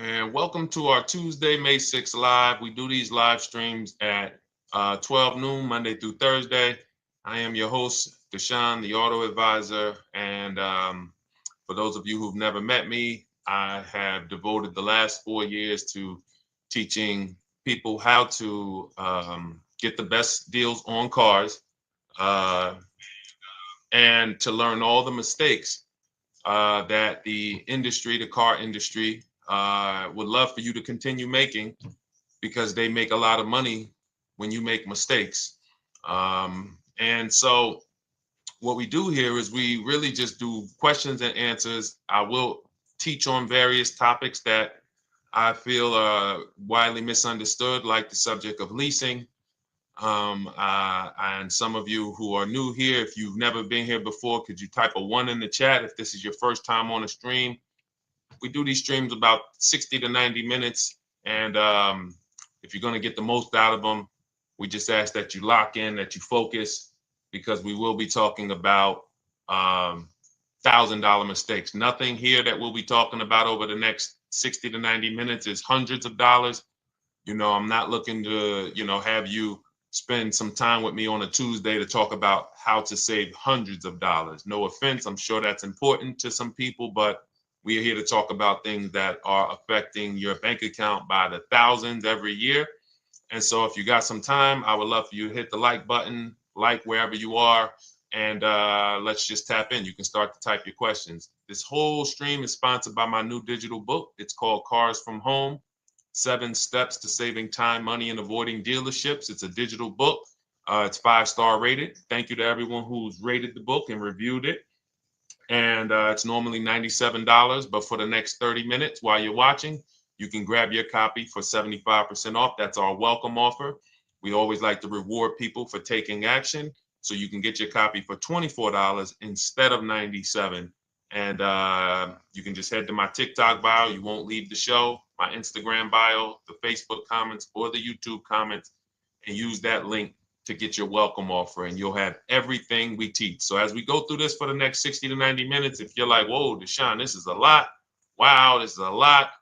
And welcome to our Tuesday, May 6th live. We do these live streams at 12 noon, Monday through Thursday. I am your host, Deshone the Auto Advisor. And for those of you who've never met me, I have devoted the last 4 years to teaching people how to get the best deals on cars uh, and to learn all the mistakes that the industry, the car industry, would love for you to continue making because they make a lot of money when you make mistakes. And so, what we do here is we really just do questions and answers. I will teach on various topics that I feel are widely misunderstood, like the subject of leasing. And some of you who are new here, if you've never been here before, could you type a one in the chat if this is your first time on a stream? We do these streams about 60 to 90 minutes. And if you're going to get the most out of them, we just ask that you lock in, that you focus, because we will be talking about $1,000 mistakes. Nothing here that we'll be talking about over the next 60 to 90 minutes is hundreds of dollars. I'm not looking to, have you spend some time with me on a Tuesday to talk about how to save hundreds of dollars. No offense, I'm sure that's important to some people, but we are here to talk about things that are affecting your bank account by the thousands every year. And so if you got some time, I would love for you to hit the like button, like wherever you are, and let's just tap in. You can start to type your questions. This whole stream is sponsored by my new digital book. It's called Cars from Home, 7 Steps to Saving Time, Money, and Avoiding Dealerships. It's a digital book. It's 5-star rated. Thank you to everyone who's rated the book and reviewed it. And it's normally $97, but for the next 30 minutes while you're watching, you can grab your copy for 75% off. That's our welcome offer. We always like to reward people for taking action. So you can get your copy for $24 instead of $97. And you can just head to my TikTok bio. You won't leave the show, my Instagram bio, the Facebook comments, or the YouTube comments, and use that link to get your welcome offer, and you'll have everything we teach. So as we go through this for the next 60 to 90 minutes, if you're like, whoa, Deshone, this is a lot. Wow, this is a lot.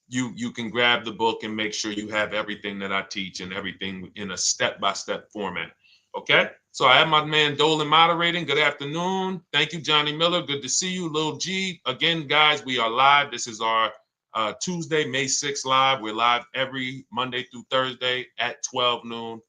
You can grab the book and make sure you have everything that I teach and everything in a step-by-step format. Okay? So I have my man Dolan moderating. Good afternoon. Thank you, Johnny Miller. Good to see you, Lil G. Again, guys, we are live. This is our Tuesday, May 6th live. We're live every Monday through Thursday at 12 noon.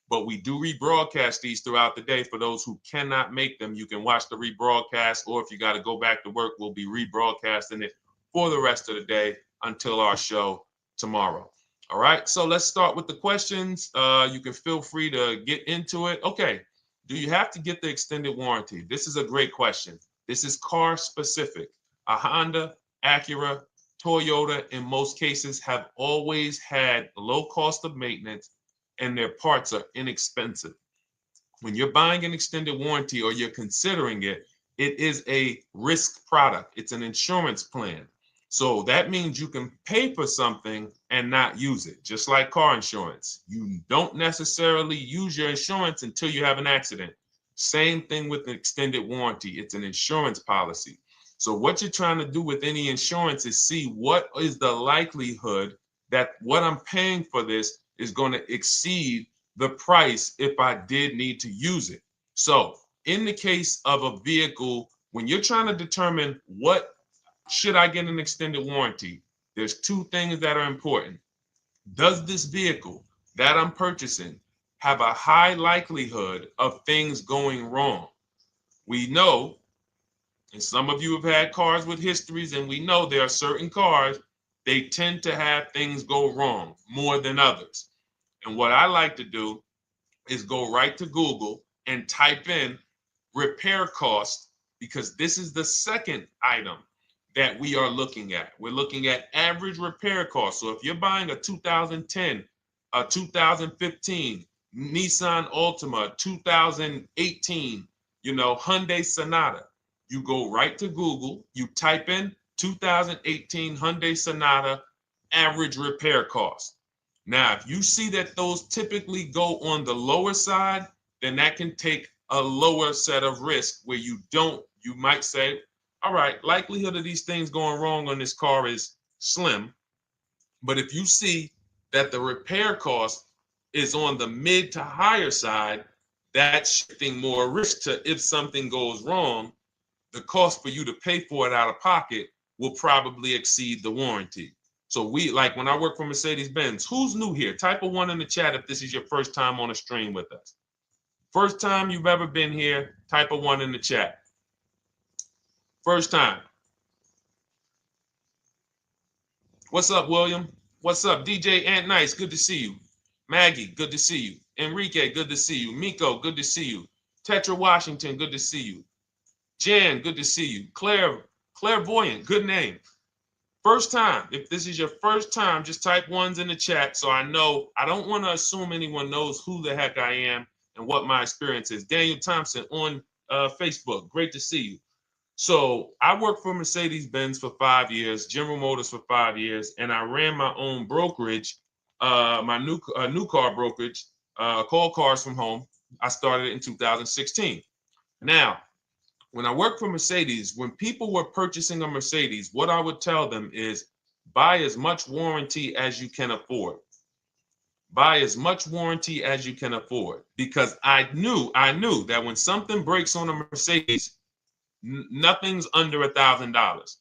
But we do rebroadcast these throughout the day. For those who cannot make them, you can watch the rebroadcast, or if you got to go back to work, we'll be rebroadcasting it for the rest of the day until our show tomorrow. All right, so let's start with the questions. You can feel free to get into it. Okay, do you have to get the extended warranty? This is a great question. This is car specific. A Honda, Acura, Toyota, in most cases, have always had low cost of maintenance and their parts are inexpensive. When you're buying an extended warranty or you're considering it, it is a risk product. It's an insurance plan. So that means you can pay for something and not use it, just like car insurance. You don't necessarily use your insurance until you have an accident. Same thing with an extended warranty. It's an insurance policy. So what you're trying to do with any insurance is see what is the likelihood that what I'm paying for this is going to exceed the price if I did need to use it. So in the case of a vehicle, when you're trying to determine what should I get an extended warranty, there's 2 things that are important. Does this vehicle that I'm purchasing have a high likelihood of things going wrong? We know, and some of you have had cars with histories, and we know there are certain cars, they tend to have things go wrong more than others. And what I like to do is go right to Google and type in repair cost, because this is the second item that we are looking at. We're looking at average repair cost. So if you're buying a 2010, a 2015 Nissan Altima, 2018, Hyundai Sonata, you go right to Google, you type in 2018 Hyundai Sonata average repair cost. Now, if you see that those typically go on the lower side, then that can take a lower set of risk where you might say, all right, likelihood of these things going wrong on this car is slim. But if you see that the repair cost is on the mid to higher side, that's shifting more risk to if something goes wrong, the cost for you to pay for it out of pocket will probably exceed the warranty. So we, like when I work for Mercedes-Benz, who's new here? Type a 1 in the chat if this is your first time on a stream with us. First time you've ever been here, type a 1 in the chat. First time. What's up, William? What's up, DJ Ant Nice? Good to see you. Maggie, good to see you. Enrique, good to see you. Miko, good to see you. Tetra Washington, good to see you. Jan, good to see you. Clairvoyant, good name. First time. If this is your first time, just type 1s in the chat so I know. I don't want to assume anyone knows who the heck I am and what my experience is. Daniel Thompson on Facebook. Great to see you. So I worked for Mercedes-Benz for 5 years, General Motors for 5 years, and I ran my own brokerage, my new car brokerage, called Cars from Home. I started it in 2016. Now, when I worked for Mercedes, when people were purchasing a Mercedes, what I would tell them is buy as much warranty as you can afford. Buy as much warranty as you can afford, because I knew that when something breaks on a Mercedes, nothing's under $1,000,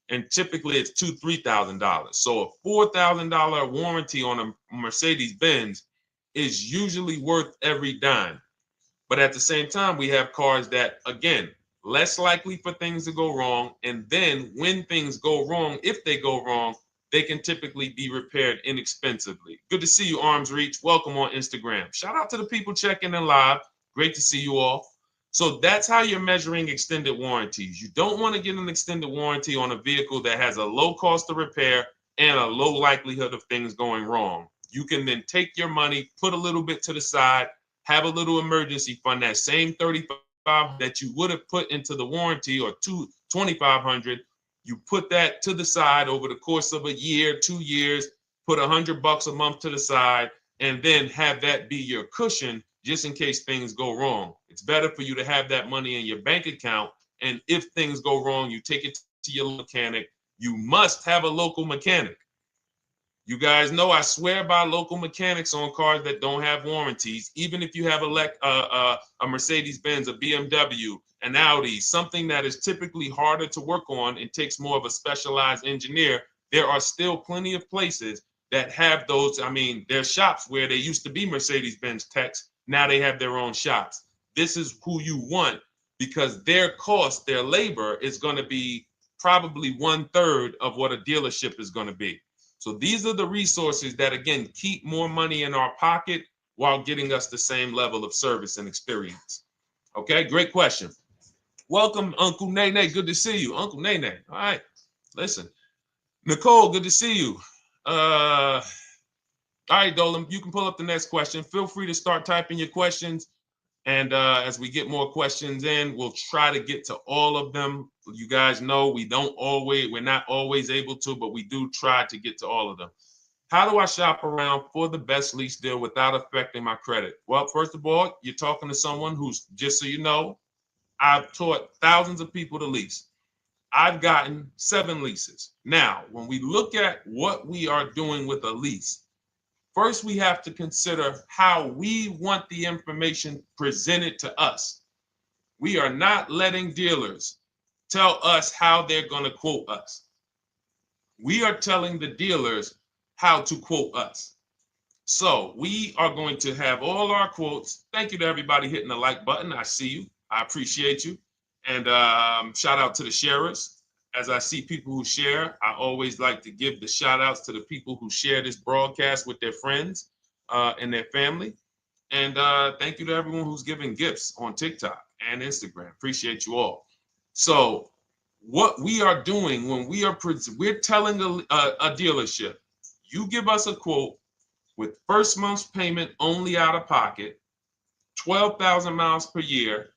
and typically it's $2,000-$3,000. So a $4,000 warranty on a Mercedes-Benz is usually worth every dime. But at the same time, we have cars that, again, less likely for things to go wrong, and then when things go wrong, if they go wrong, they can typically be repaired inexpensively. Good to see you, Arms Reach. Welcome on Instagram. Shout out to the people checking in live. Great to see you all. So that's how you're measuring extended warranties. You don't want to get an extended warranty on a vehicle that has a low cost of repair and a low likelihood of things going wrong. You can then take your money, put a little bit to the side, have a little emergency fund, that same $3,500 that you would have put into the warranty, or $2,500, you put that to the side over the course of a year, 2 years, put $100 a month to the side, and then have that be your cushion just in case things go wrong. It's better for you to have that money in your bank account, and if things go wrong, you take it to your mechanic. You must have a local mechanic. You guys know I swear by local mechanics on cars that don't have warranties. Even if you have a Mercedes-Benz, a BMW, an Audi, something that is typically harder to work on and takes more of a specialized engineer, there are still plenty of places that have those. I mean, there's shops where they used to be Mercedes-Benz techs. Now they have their own shops. This is who you want, because their cost, their labor is going to be probably 1/3 of what a dealership is going to be. So these are the resources that, again, keep more money in our pocket while getting us the same level of service and experience. Okay, great question. Welcome, Uncle Nene. Good to see you. Uncle Nene. All right, listen. Nicole, good to see you. All right, Dolan, you can pull up the next question. Feel free to start typing your questions. And as we get more questions in, we'll try to get to all of them. You guys know we're not always able to, but we do try to get to all of them. How do I shop around for the best lease deal without affecting my credit? Well, first of all, you're talking to someone who's, just so you know, I've taught thousands of people to lease. I've gotten 7 leases. Now, when we look at what we are doing with a lease, first, we have to consider how we want the information presented to us. We are not letting dealers tell us how they're going to quote us. We are telling the dealers how to quote us. So we are going to have all our quotes. Thank you to everybody hitting the like button. I see you. I appreciate you. And shout out to the sharers. As I see people who share, I always like to give the shout outs to the people who share this broadcast with their friends and their family. And thank you to everyone who's giving gifts on TikTok and Instagram. Appreciate you all. So what we are doing when we're telling a dealership, you give us a quote with first month's payment only out of pocket, 12,000 miles per year,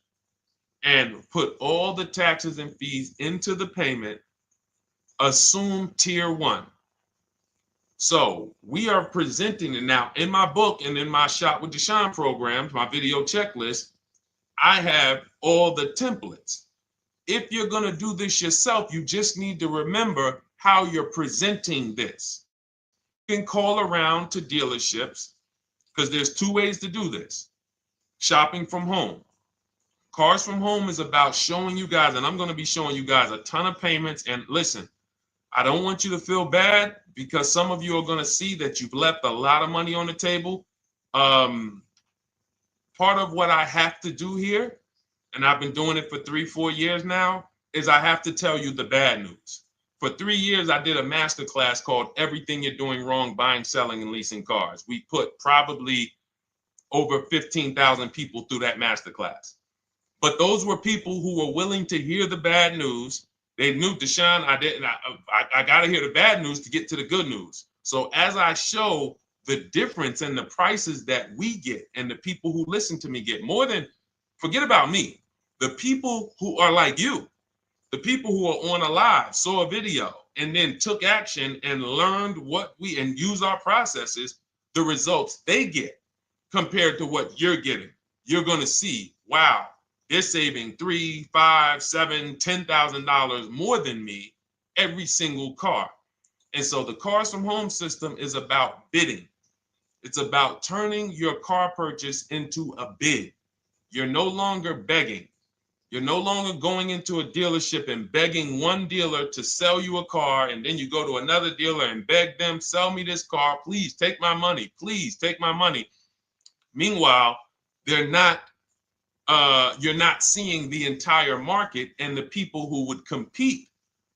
and put all the taxes and fees into the payment, assume tier 1. So we are presenting it now in my book and in my Shop with Deshone programs, my video checklist. I have all the templates. If you're going to do this yourself, you just need to remember how you're presenting this. You can call around to dealerships because there's two ways to do this. Shopping from home. Cars from home is about showing you guys, and I'm going to be showing you guys a ton of payments. And listen, I don't want you to feel bad because some of you are going to see that you've left a lot of money on the table. Part of what I have to do here, and I've been doing it for 3-4 years now, is I have to tell you the bad news. For 3 years, I did a masterclass called Everything You're Doing Wrong Buying, Selling, and Leasing Cars. We put probably over 15,000 people through that masterclass. But those were people who were willing to hear the bad news. They knew, Deshone, I got to hear the bad news to get to the good news. So as I show the difference in the prices that we get and the people who listen to me get, more than, forget about me, the people who are like you, the people who are on a live, saw a video, and then took action and learned and use our processes, the results they get compared to what you're getting. You're going to see, wow, they're saving $3,000, $5,000, $7,000, $10,000 more than me every single car. And so the Cars from Home system is about bidding. It's about turning your car purchase into a bid. You're no longer begging. You're no longer going into a dealership and begging one dealer to sell you a car, and then you go to another dealer and beg them, sell me this car, please take my money, please take my money. Meanwhile, you're not seeing the entire market and the people who would compete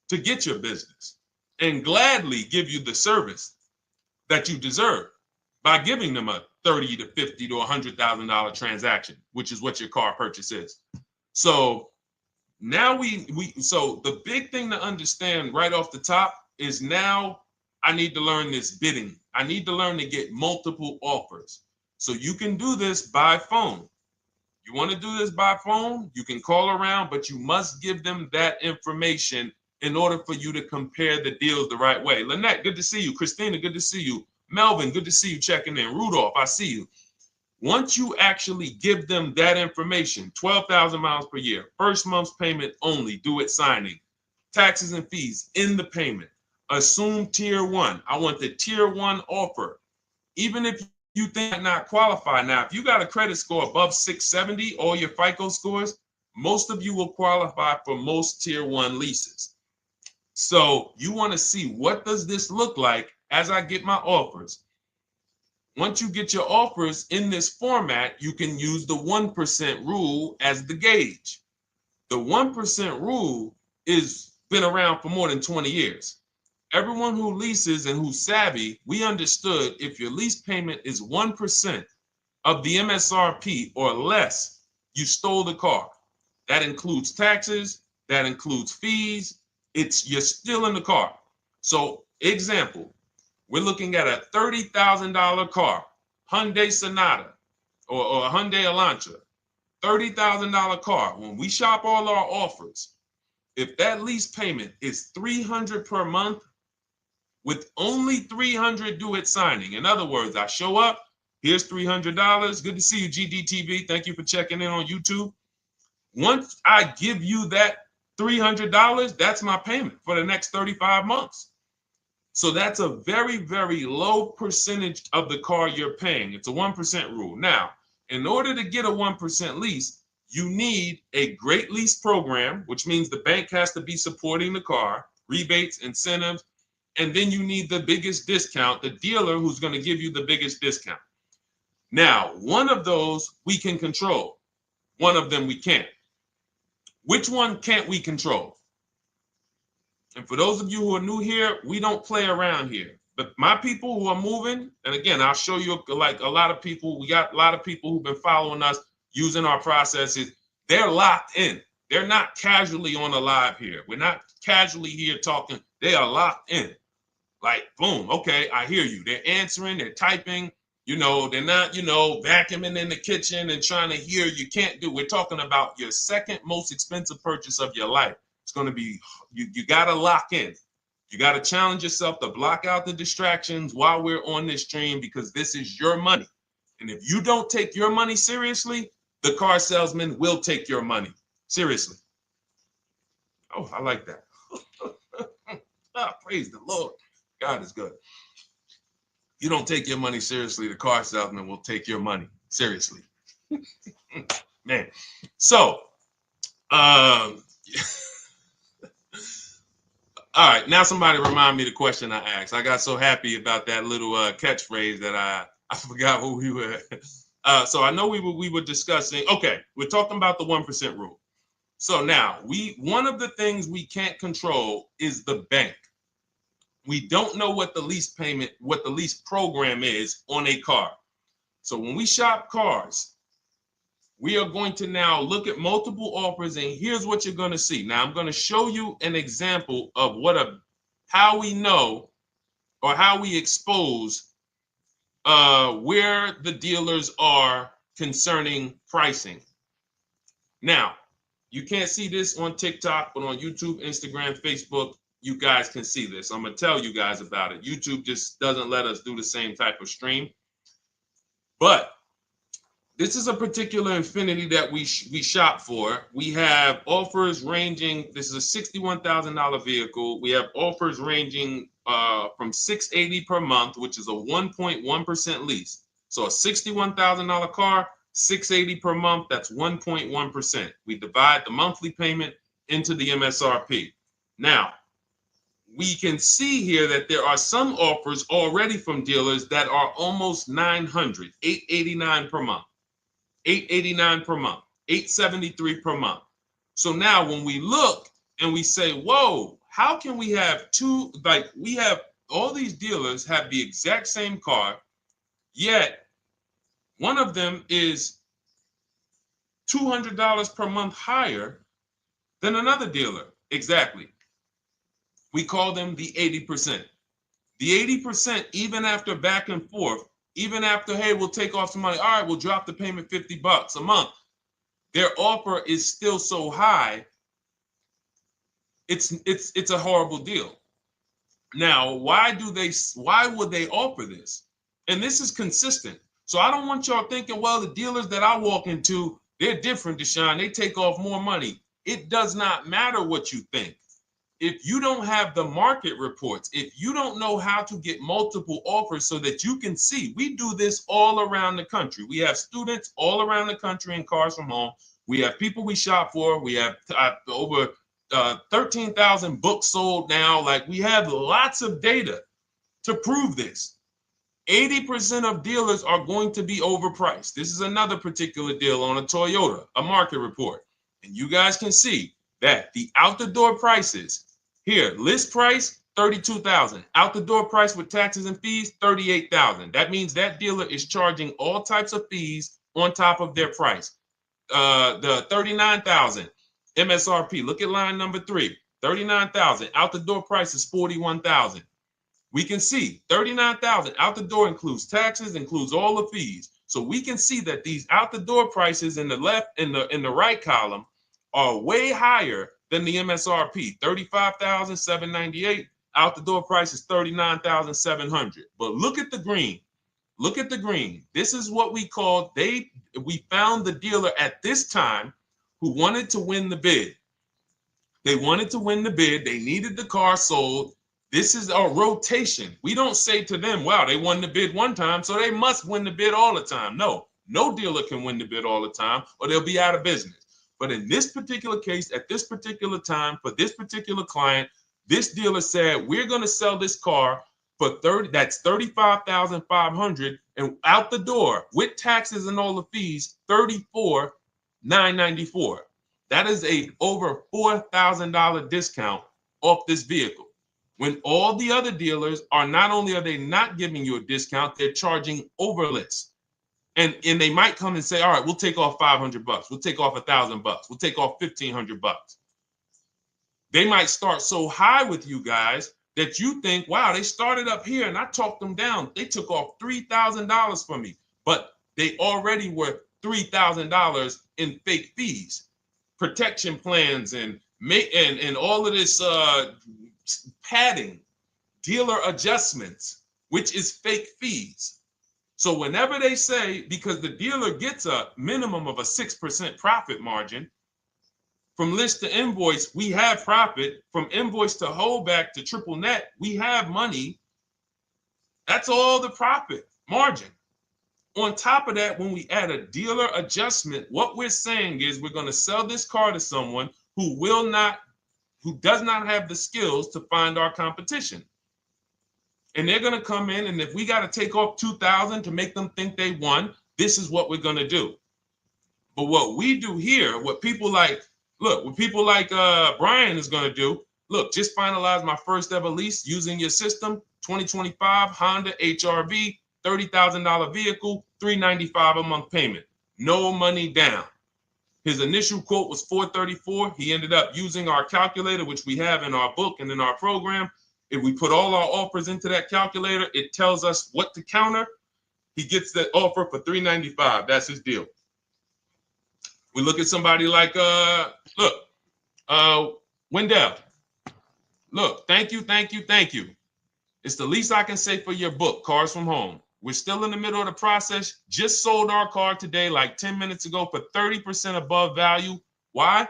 to get your business and gladly give you the service that you deserve by giving them a $30,000 to $50,000 to $100,000 transaction, which is what your car purchase is. So now so the big thing to understand right off the top is now I need to learn this bidding. I need to learn to get multiple offers. So you can do this by phone. You want to do this by phone, you can call around, but you must give them that information in order for you to compare the deals the right way. Lynette, good to see you. Christina, good to see you. Melvin, good to see you checking in. Rudolph, I see you. Once you actually give them that information, 12,000 miles per year, first month's payment only, due at signing, taxes and fees in the payment, assume tier one. I want the tier one offer. Even if you think might not qualify. Now, if you got a credit score above 670, all your FICO scores, most of you will qualify for most tier one leases. So you want to see, what does this look like as I get my offers? Once you get your offers in this format, you can use the 1% rule as the gauge. The 1% rule is been around for more than 20 years. Everyone who leases and who's savvy, we understood if your lease payment is 1% of the MSRP or less, you stole the car. That includes taxes, that includes fees. You're still in the car. So example, we're looking at a $30,000 car, Hyundai Sonata or a Hyundai Elantra, $30,000 car. When we shop all our offers, if that lease payment is $300 per month, with only $300 due at signing. In other words, I show up, here's $300. Good to see you, GDTV. Thank you for checking in on YouTube. Once I give you that $300, that's my payment for the next 35 months. So that's a very, very low percentage of the car you're paying. It's a 1% rule. Now, in order to get a 1% lease, you need a great lease program, which means the bank has to be supporting the car, rebates, incentives, and then you need the biggest discount, the dealer who's going to give you the biggest discount. Now, one of those we can control. One of them we can't. Which one can't we control? And for those of you who are new here, we don't play around here. But my people who are moving, and again, I'll show you, like a lot of people, we got a lot of people who've been following us, using our processes. They're locked in. They're not casually on the live here. We're not casually here talking. They are locked in. Like, boom, okay, I hear you. They're answering, they're typing, they're not, vacuuming in the kitchen and trying to hear. You can't do. We're talking about your second most expensive purchase of your life. It's going to be, you got to lock in. You got to challenge yourself to block out the distractions while we're on this stream, because this is your money. And if you don't take your money seriously, the car salesman will take your money seriously. Oh, I like that. Ah, praise the Lord. God is good. You don't take your money seriously, the car salesman will take your money seriously. Man. So, um, all right, now somebody remind me the question I asked. I got so happy about that little catchphrase that I forgot what we were. So I know we were discussing. Okay, we're talking about the 1% rule. So now one of the things we can't control is the bank. We don't know what the lease payment, what the lease program is on a car. So when we shop cars, we are going to now look at multiple offers, and here's what you're going to see. Now I'm going to show you an example of how we know or how we expose where the dealers are concerning pricing. Now, you can't see this on TikTok, but on YouTube, Instagram, Facebook, you guys can see this. I'm going to tell you guys about it. YouTube just doesn't let us do the same type of stream. But this is a particular Infinity that we shop for. We have offers ranging, this is a $61,000 vehicle. We have offers ranging from $680 per month, which is a 1.1% lease. So a $61,000 car, $680 per month, that's 1.1%. We divide the monthly payment into the MSRP. Now, we can see here that there are some offers already from dealers that are almost $900, $889 per month. $889 per month, $873 per month. So now when we look and we say, whoa, how can we have we have all these dealers have the exact same car, yet one of them is $200 per month higher than another dealer. Exactly. We call them the 80%. The 80%, even after back and forth, even after, hey, we'll take off some money. All right, we'll drop the payment $50 a month. Their offer is still so high. It's a horrible deal. Now, why would they offer this? And this is consistent. So I don't want y'all thinking, well, the dealers that I walk into, they're different, Deshone. They take off more money. It does not matter what you think. If you don't have the market reports, if you don't know how to get multiple offers so that you can see, we do this all around the country. We have students all around the country in Cars from Home. We have people we shop for. We have over 13,000 books sold now. Like, we have lots of data to prove this. 80% of dealers are going to be overpriced. This is another particular deal on a Toyota, a market report. And you guys can see that the out-the-door prices here, list price, $32,000. Out-the-door price with taxes and fees, $38,000. That means that dealer is charging all types of fees on top of their price. The $39,000 MSRP. Look at line number 3. $39,000. Out-the-door price is $41,000. We can see $39,000 out the door includes taxes, includes all the fees. So we can see that these out the door prices in the left, in the right column, are way higher than the MSRP. $35,798. Out the door price is $39,700. But look at the green. Look at the green. This is what we call we found the dealer at this time who wanted to win the bid. They wanted to win the bid. They needed the car sold. This is a rotation. We don't say to them, wow, they won the bid one time, so they must win the bid all the time. No dealer can win the bid all the time, or they'll be out of business. But in this particular case, at this particular time, for this particular client, this dealer said, we're going to sell this car for that's $35,500, and out the door with taxes and all the fees, $34,994. That is a over $4,000 discount off this vehicle. When all the other dealers are not only are they not giving you a discount, they're charging over list. And they might come and say, all right, we'll take off $500. We'll take off $1,000. We'll take off $1,500. They might start so high with you guys that you think, wow, they started up here and I talked them down. They took off $3,000 from me, but they already were $3,000 in fake fees, protection plans, and all of this padding, dealer adjustments, which is fake fees. So whenever they say, because the dealer gets a minimum of a 6% profit margin From list to invoice, we have profit. From invoice to holdback to triple net, we have money. That's all the profit margin. On top of that, when we add a dealer adjustment, what we're saying is we're going to sell this car to someone who does not have the skills to find our competition. And they're going to come in, and if we got to take off $2,000 to make them think they won, this is what we're going to do. But what we do here, what people like Brian is going to do, look, just finalize my first ever lease using your system, 2025 Honda HRV, $30,000 vehicle, $395 a month payment, no money down. His initial quote was $434. He ended up using our calculator, which we have in our book and in our program. If we put all our offers into that calculator, it tells us what to counter. He gets that offer for $395. That's his deal. We look at somebody like Wendell. Look, thank you. It's the least I can say for your book, Cars from Home. We're still in the middle of the process. Just sold our car today, like 10 minutes ago, for 30% above value. Why?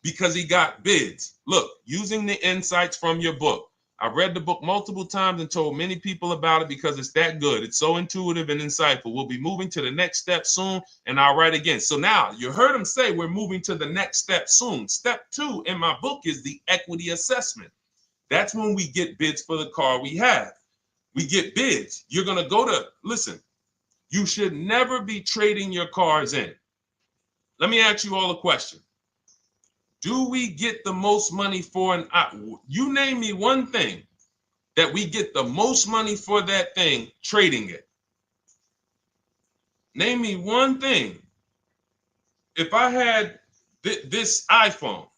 Because he got bids. Look, using the insights from your book. I've read the book multiple times and told many people about it because it's that good. It's so intuitive and insightful. We'll be moving to the next step soon, and I'll write again. So now you heard him say we're moving to the next step soon. Step 2 in my book is the equity assessment. That's when we get bids for the car we have. We get bids. You're going to go to, listen, you should never be trading your cars in. Let me ask you all a question. Do we get the most money for you name me one thing that we get the most money for that thing trading it. Name me one thing. If I had this iPhone,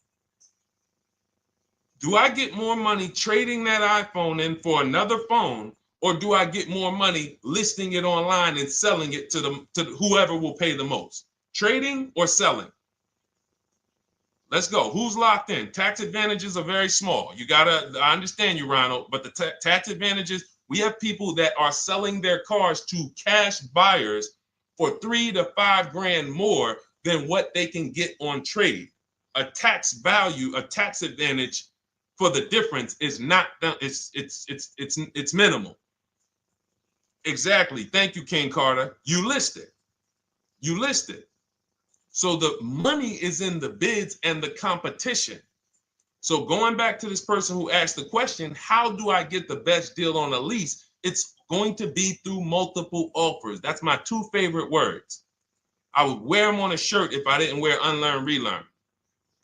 do I get more money trading that iPhone in for another phone, or do I get more money listing it online and selling it to whoever will pay the most? Trading or selling? Let's go. Who's locked in? Tax advantages are very small. I understand you, Ronald, but the tax advantages, we have people that are selling their cars to cash buyers for $3,000 to $5,000 more than what they can get on trade. A tax advantage for the difference is not, it's minimal. Exactly. Thank you, King Carter. You listed. So the money is in the bids and the competition. So going back to this person who asked the question, how do I get the best deal on a lease? It's going to be through multiple offers. That's my 2 favorite words. I would wear them on a shirt if I didn't wear unlearn, relearn.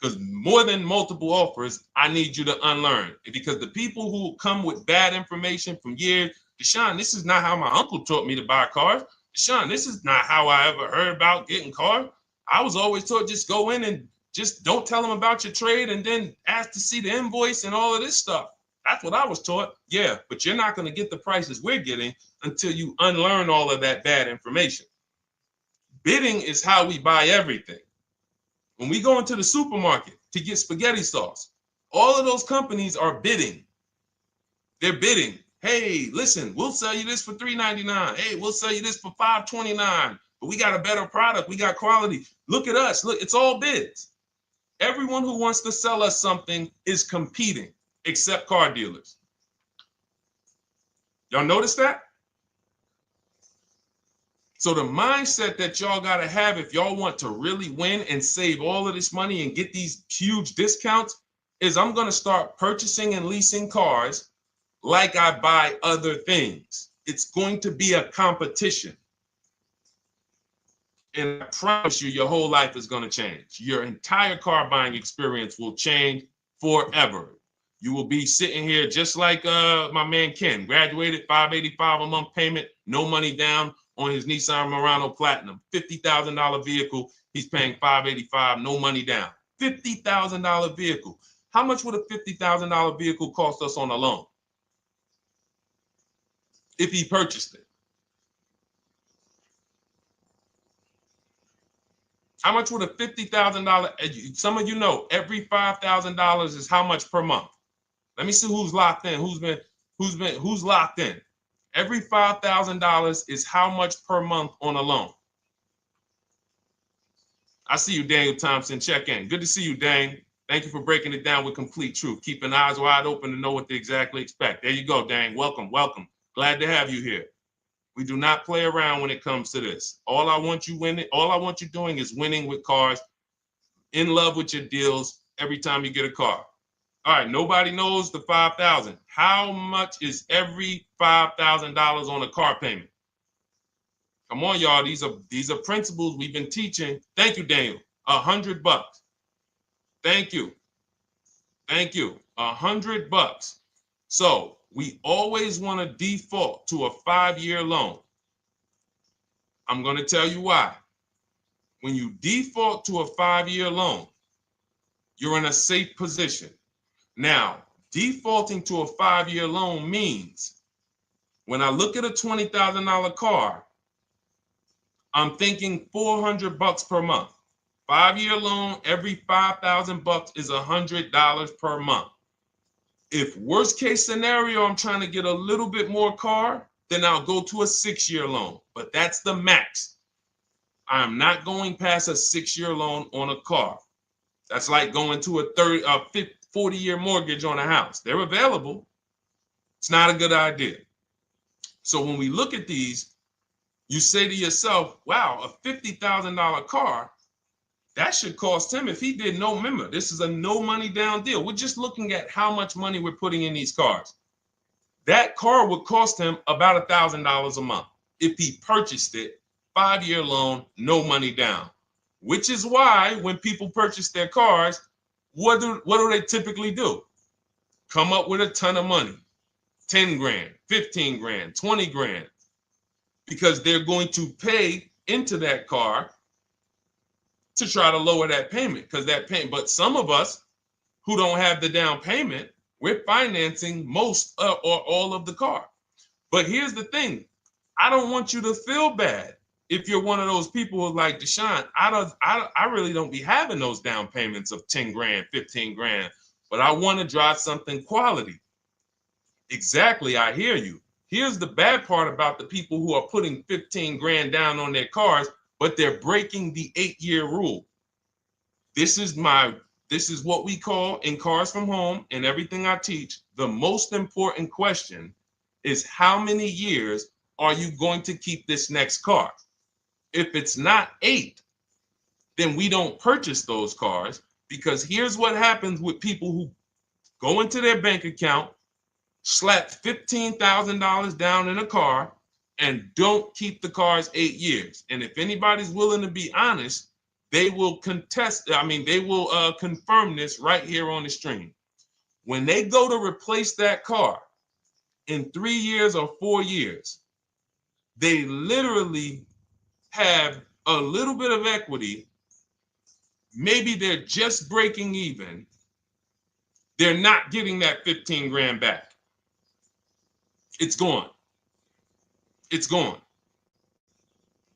Because more than multiple offers, I need you to unlearn. Because the people who come with bad information from years, Deshone, this is not how my uncle taught me to buy cars. Deshone, this is not how I ever heard about getting cars. I was always taught just go in and just don't tell them about your trade and then ask to see the invoice and all of this stuff. That's what I was taught. Yeah, but you're not going to get the prices we're getting until you unlearn all of that bad information. Bidding is how we buy everything. When we go into the supermarket to get spaghetti sauce, all of those companies are bidding. They're bidding. Hey, listen, we'll sell you this for $3.99. Hey, we'll sell you this for $5.29. But we got a better product. We got quality. Look at us. Look, it's all bids. Everyone who wants to sell us something is competing, except car dealers. Y'all notice that? So the mindset that y'all got to have if y'all want to really win and save all of this money and get these huge discounts is I'm going to start purchasing and leasing cars like I buy other things. It's going to be a competition. And I promise you, your whole life is going to change. Your entire car buying experience will change forever. You will be sitting here just like my man Ken, graduated, $585 a month payment, no money down on his Nissan Murano Platinum, $50,000 vehicle. He's paying $585, no money down. $50,000 vehicle. How much would a $50,000 vehicle cost us on a loan if he purchased it? How much would a $50,000? Some of you know every $5,000 is how much per month. Let me see who's locked in. Who's locked in? Every $5,000 is how much per month on a loan. I see you, Daniel Thompson. Check in. Good to see you, Dane. Thank you for breaking it down with complete truth. Keeping eyes wide open to know what to exactly expect. There you go, Dang. Welcome, welcome. Glad to have you here. We do not play around when it comes to this. All I want you doing is winning with cars, in love with your deals every time you get a car. All right, nobody knows the $5,000. How much is every $5,000 on a car payment? Come on, y'all. These are principles we've been teaching. Thank you, Daniel. $100. Thank you. Thank you. $100. So we always want to default to a 5-year loan. I'm going to tell you why. When you default to a 5-year loan, you're in a safe position. Now, defaulting to a 5-year loan means when I look at a $20,000 car, I'm thinking $400 per month. 5-year loan, every $5,000 is $100 per month. If worst case scenario, I'm trying to get a little bit more car, then I'll go to a 6-year loan. But that's the max. I'm not going past a 6-year loan on a car. That's like going to a 40-year mortgage on a house. They're available. It's not a good idea. So when we look at these, you say to yourself, wow, a $50,000 car, that should cost him, if he did no, remember, this is a no money down deal. We're just looking at how much money we're putting in these cars. That car would cost him about $1,000 a month if he purchased it, 5-year loan, no money down. Which is why when people purchase their cars, what do they typically do? Come up with a ton of money, 10 grand, 15 grand, 20 grand, because they're going to pay into that car to try to lower that payment, because that payment. But some of us who don't have the down payment, we're financing most or all of the car. But here's the thing. I don't want you to feel bad if you're one of those people who's like, Deshone, I really don't be having those down payments of 10 grand, 15 grand, but I want to drive something quality. Exactly, I hear you. Here's the bad part about the people who are putting 15 grand down on their cars, but they're breaking the 8-year rule. This is what we call in Cars from Home and everything I teach, the most important question is how many years are you going to keep this next car? If it's not 8, then we don't purchase those cars, because here's what happens with people who go into their bank account, slap $15,000 down in a car, and don't keep the cars 8 years. And if anybody's willing to be honest, they will confirm this right here on the stream. When they go to replace that car in 3 years or 4 years, they literally have a little bit of equity. Maybe they're just breaking even. They're not getting that 15 grand back. It's gone. It's gone.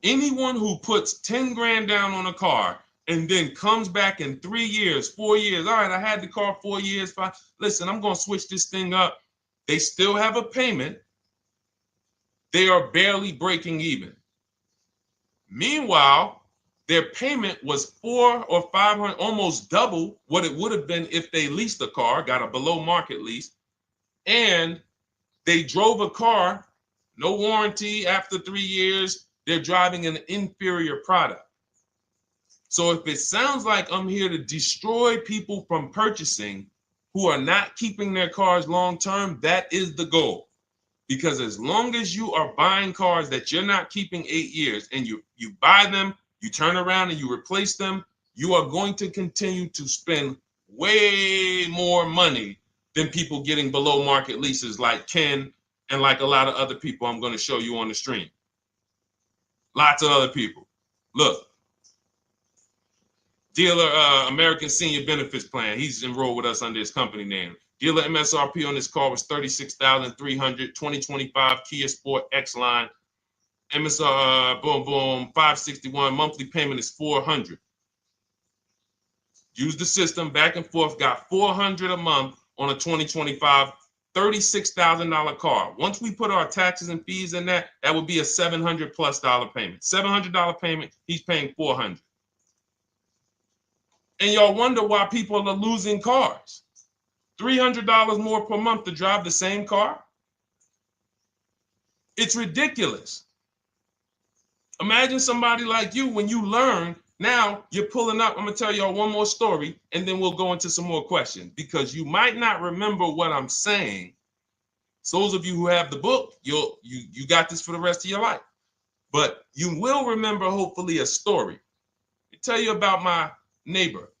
Anyone who puts 10 grand down on a car and then comes back in 3 years, 4 years, all right, I had the car 4 years, 5. Listen, I'm going to switch this thing up. They still have a payment. They are barely breaking even. Meanwhile, their payment was 400 or 500, almost double what it would have been if they leased a car, got a below market lease, and they drove a car, no warranty after 3 years. They're driving an inferior product. So if it sounds like I'm here to destroy people from purchasing who are not keeping their cars long term, that is the goal. Because as long as you are buying cars that you're not keeping 8 years and you buy them, you turn around and you replace them, you are going to continue to spend way more money than people getting below market leases like Ken and like a lot of other people I'm going to show you on the stream. Lots of other people. Look, dealer American Senior Benefits Plan. He's enrolled with us under his company name. Dealer MSRP on this car was $36,300. 2025 Kia Sport X line. MSR boom boom 561. Monthly payment is $400. Use the system back and forth. Got $400 a month on a 2025 $36,000 car. Once we put our taxes and fees in that would be a $700+ payment. $700 payment. He's paying $400. And y'all wonder why people are losing cars. $300 more per month to drive the same car? It's ridiculous. Imagine somebody like you, when you learn, now you're pulling up. I'm going to tell y'all one more story, and then we'll go into some more questions, because you might not remember what I'm saying. So those of you who have the book, you got this for the rest of your life. But you will remember, hopefully, a story. I tell you about my neighbor.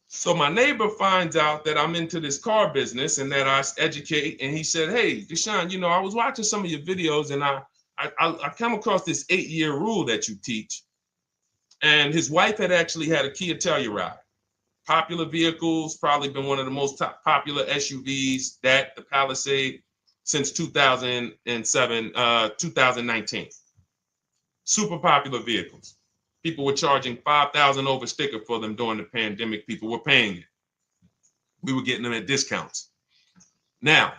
So my neighbor finds out that I'm into this car business and that I educate. And he said, "Hey, Deshone, I was watching some of your videos, and I come across this 8-year rule that you teach." And his wife had actually had a Kia Telluride. Popular vehicles, probably been one of the most popular SUVs, that the Palisade, since 2007, 2019. Super popular vehicles. People were charging $5,000 over sticker for them during the pandemic. People were paying it. We were getting them at discounts. Now,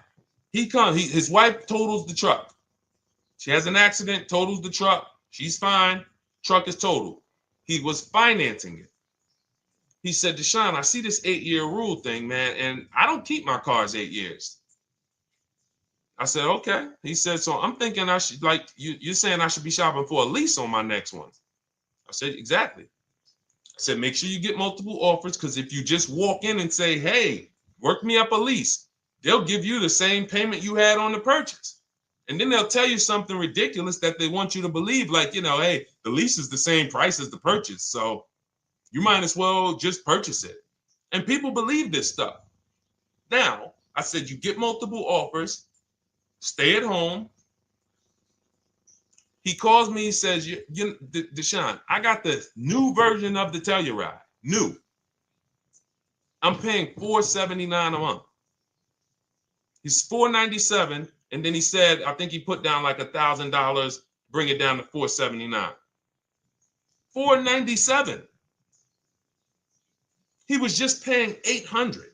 his wife totals the truck. She has an accident, totals the truck. She's fine. Truck is totaled. He was financing it. He said, "Deshone, I see this 8-year rule thing, man, and I don't keep my cars 8 years." I said, "Okay." He said, "So I'm thinking I should, like, you're saying I should be shopping for a lease on my next one." I said, "Exactly." I said, "Make sure you get multiple offers, because if you just walk in and say, 'Hey, work me up a lease,' they'll give you the same payment you had on the purchase. And then they'll tell you something ridiculous that they want you to believe, like, hey, the lease is the same price as the purchase, so you might as well just purchase it." And people believe this stuff. Now, I said, you get multiple offers, stay at home. He calls me, he says, "Deshone, I got the new version of the Telluride, new. I'm paying $479 a month." He's $497, and then he said, I think he put down like $1,000, bring it down to $479. $497. He was just paying $800.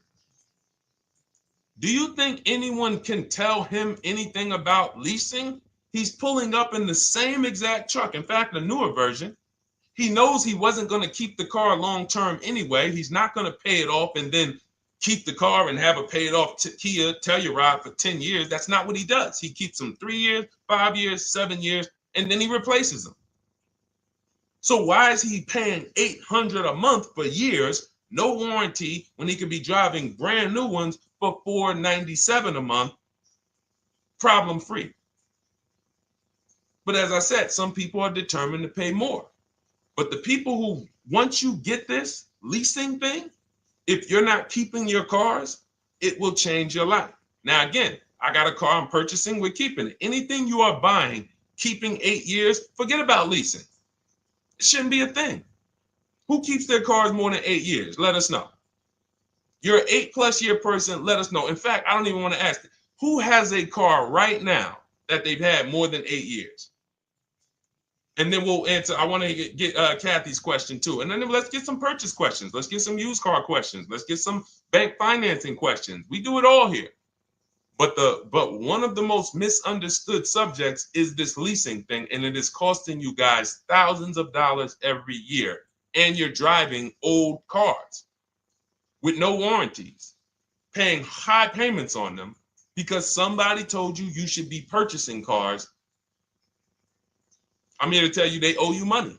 Do you think anyone can tell him anything about leasing? He's pulling up in the same exact truck. In fact, the newer version. He knows he wasn't going to keep the car long term anyway. He's not going to pay it off and then keep the car and have a paid off Kia Telluride for 10 years. That's not what he does. He keeps them 3 years, 5 years, 7 years, and then he replaces them. So why is he paying $800 a month for years, no warranty, when he could be driving brand new ones for $497 a month, problem free? But as I said, some people are determined to pay more. But the people who, once you get this leasing thing, if you're not keeping your cars, it will change your life. Now, again, I got a car I'm purchasing, we're keeping it. Anything you are buying, keeping 8 years, forget about leasing. It shouldn't be a thing. Who keeps their cars more than 8 years? Let us know. You're an 8+ year person, let us know. In fact, I don't even want to ask, who has a car right now that they've had more than 8 years? And then we'll answer. I want to get Kathy's question too. And then let's get some purchase questions. Let's get some used car questions. Let's get some bank financing questions. We do it all here. But one of the most misunderstood subjects is this leasing thing, and it is costing you guys thousands of dollars every year. And you're driving old cars with no warranties, paying high payments on them because somebody told you you should be purchasing cars. I'm here to tell you they owe you money.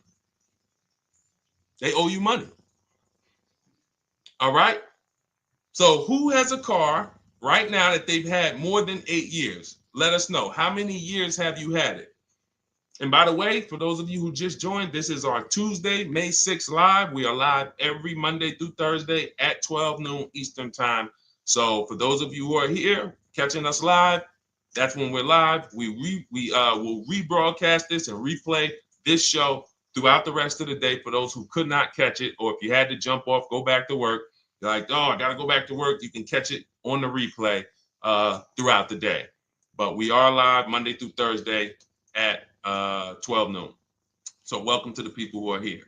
They owe you money. All right? So who has a car right now that they've had more than 8 years? Let us know. How many years have you had it? And by the way, for those of you who just joined, this is our Tuesday, May 6th live. We are live every Monday through Thursday at 12 noon Eastern time. So for those of you who are here catching us live, that's when we're live. We will rebroadcast this and replay this show throughout the rest of the day for those who could not catch it, or if you had to jump off, go back to work. You're like, "Oh, I got to go back to work." You can catch it on the replay throughout the day. But we are live Monday through Thursday at 12 noon. So welcome to the people who are here.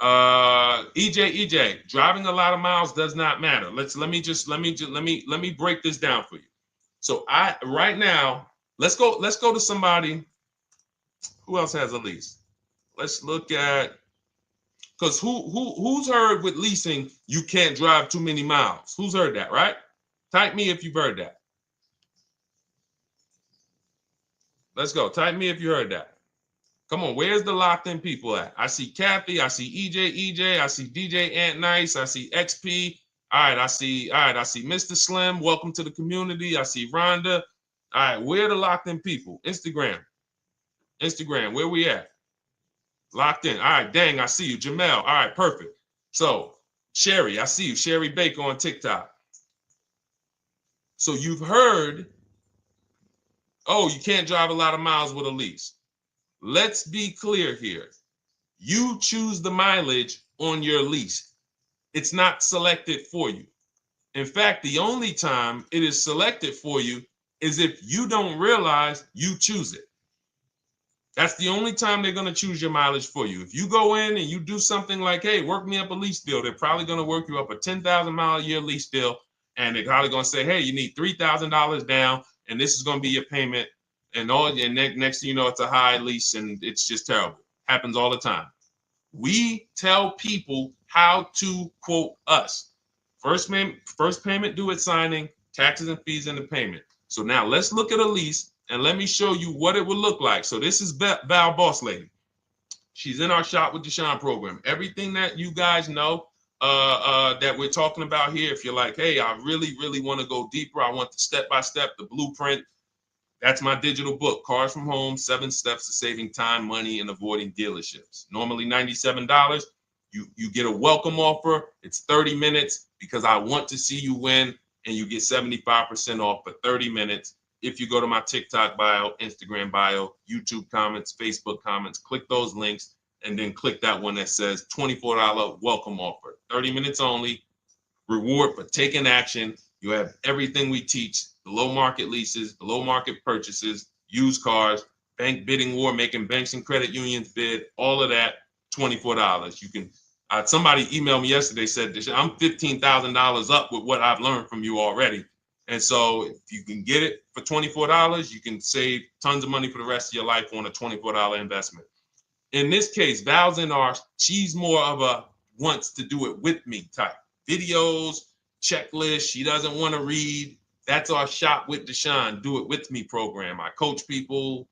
EJ, driving a lot of miles does not matter. Let me break this down for you. So right now, let's go to somebody who else has a lease. Let's look at Because who's heard with leasing, you can't drive too many miles? Who's heard that, right? Type me if you've heard that. Let's go. Type me if you heard that. Come on, where's the locked in people at? I see Kathy, I see EJ, I see DJ Ant Nice, I see XP. All right, I see Mr. Slim. Welcome to the community. I see Rhonda. All right, where are the locked in people? Instagram, where we at? Locked in. All right, dang, I see you. Jamel. All right, perfect. So, Sherry, I see you. Sherry Baker on TikTok. So you've heard, oh, you can't drive a lot of miles with a lease. Let's be clear here. You choose the mileage on your lease. It's not selected for you. In fact, the only time it is selected for you is if you don't realize you choose it. That's the only time they're going to choose your mileage for you. If you go in and you do something like, hey, work me up a lease deal, they're probably going to work you up a 10,000 mile a year lease deal. And they're probably going to say, hey, you need $3,000 down, and this is going to be your payment. And next thing you know, it's a high lease, and it's just terrible. Happens all the time. We tell people how to quote us. First payment due at signing, taxes and fees in the payment. So now let's look at a lease, and let me show you what it would look like. So this is Val Boss Lady. She's in our Shop with Deshone program. Everything that you guys know that we're talking about here, if you're like, hey, I really, really want to go deeper, I want the step-by-step, the blueprint, that's my digital book, Cars from Home, 7 Steps to Saving Time, Money, and Avoiding Dealerships. Normally $97. You get a welcome offer. It's 30 minutes because I want to see you win, and you get 75% off for 30 minutes. If you go to my TikTok bio, Instagram bio, YouTube comments, Facebook comments, click those links, and then click that one that says $24 welcome offer. 30 minutes only. Reward for taking action. You have everything we teach: the low market leases, the low market purchases, used cars, bank bidding war, making banks and credit unions bid, all of that, $24. You can, somebody emailed me yesterday, said, I'm $15,000 up with what I've learned from you already. And so if you can get it for $24, you can save tons of money for the rest of your life on a $24 investment. In this case, Val's in our, she's more of a wants to do it with me type. Videos, checklist, she doesn't want to read. That's our Shop with Deshone, do it with me program. I coach people.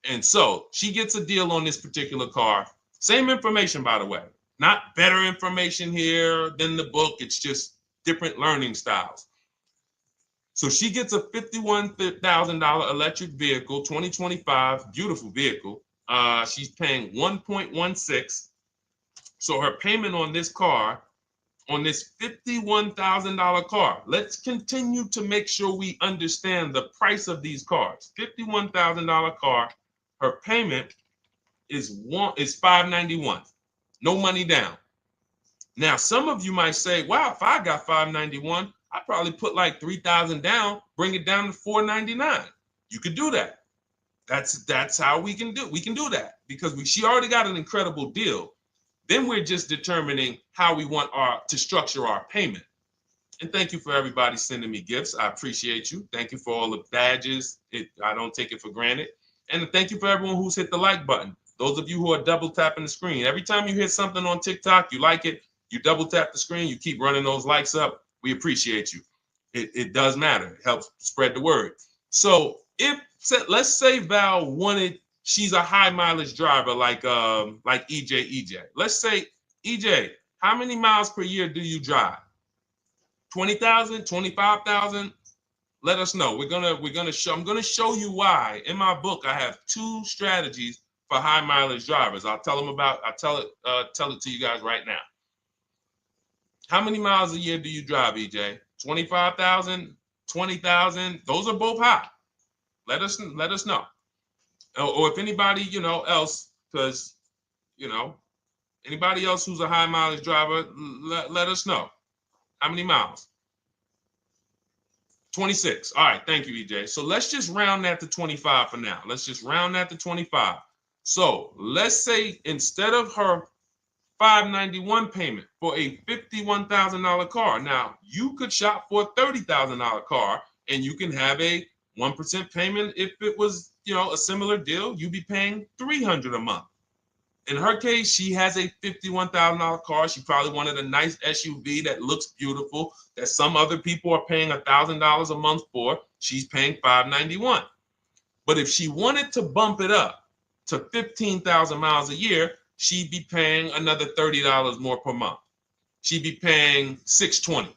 And so she gets a deal on this particular car. Same information, by the way. Not better information here than the book. It's just different learning styles. So she gets a $51,000 electric vehicle, 2025, beautiful vehicle. She's paying 1.16. So her payment on this car, on this $51,000 car, let's continue to make sure we understand the price of these cars. $51,000 car, her payment is $591. No money down. Now, some of you might say, wow, if I got $591, I'd probably put like $3,000 down, bring it down to $499. You could do that. That's how we can do. We can do that because she already got an incredible deal. Then we're just determining how we want to structure our payment. And thank you for everybody sending me gifts. I appreciate you. Thank you for all the badges. I don't take it for granted. And thank you for everyone who's hit the like button. Those of you who are double tapping the screen. Every time you hit something on TikTok, you like it, you double tap the screen, you keep running those likes up. We appreciate you. It does matter. It helps spread the word. So let's say Val wanted, she's a high mileage driver like EJ. Let's say, EJ, how many miles per year do you drive? 20,000, 25,000? Let us know. I'm gonna show you why. In my book, I have 2 strategies for high mileage drivers. I'll tell it to you guys right now. How many miles a year do you drive, EJ? 25,000, 20,000? Those are both high. Let us know. Or if anybody, else, because, anybody else who's a high mileage driver, let us know. How many miles? 26. All right. Thank you, EJ. So let's just round that to 25 for now. Let's just round that to 25. So let's say instead of her $591 payment for a $51,000 car, now you could shop for a $30,000 car and you can have a 1% payment. If it was, a similar deal, you'd be paying $300 a month. In her case, she has a $51,000 car. She probably wanted a nice SUV that looks beautiful, that some other people are paying $1,000 a month for. She's paying $591. But if she wanted to bump it up to 15,000 miles a year, she'd be paying another $30 more per month. She'd be paying $620.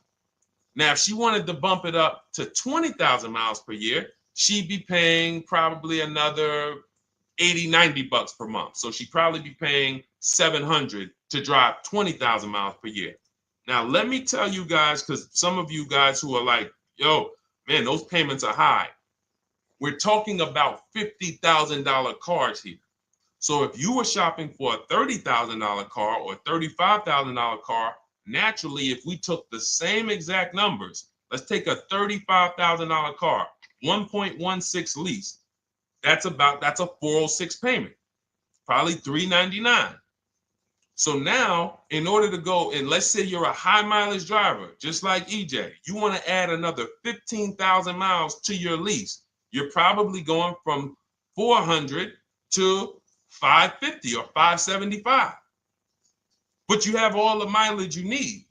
Now, if she wanted to bump it up to 20,000 miles per year, she'd be paying probably another 80, 90 bucks per month. So she'd probably be paying 700 to drive 20,000 miles per year. Now, let me tell you guys, because some of you guys who are like, yo, man, those payments are high. We're talking about $50,000 cars here. So if you were shopping for a $30,000 car or a $35,000 car, naturally, if we took the same exact numbers, let's take a $35,000 car, 1.16 lease. That's a 406 payment, probably $399. So now, in order to go, and let's say you're a high mileage driver, just like EJ, you want to add another 15,000 miles to your lease. You're probably going from 400 to 550 or 575. But you have all the mileage you need.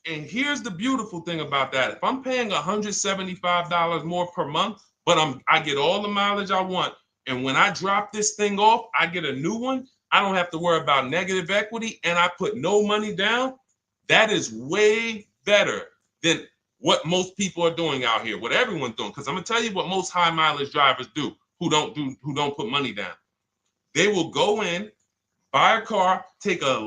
And here's the beautiful thing about that. If I'm paying $175 more per month, but I get all the mileage I want, and when I drop this thing off, I get a new one, I don't have to worry about negative equity, and I put no money down. That is way better than what most people are doing out here, what everyone's doing. Because I'm gonna tell you what most high mileage drivers do who don't put money down. They will go in, buy a car, take a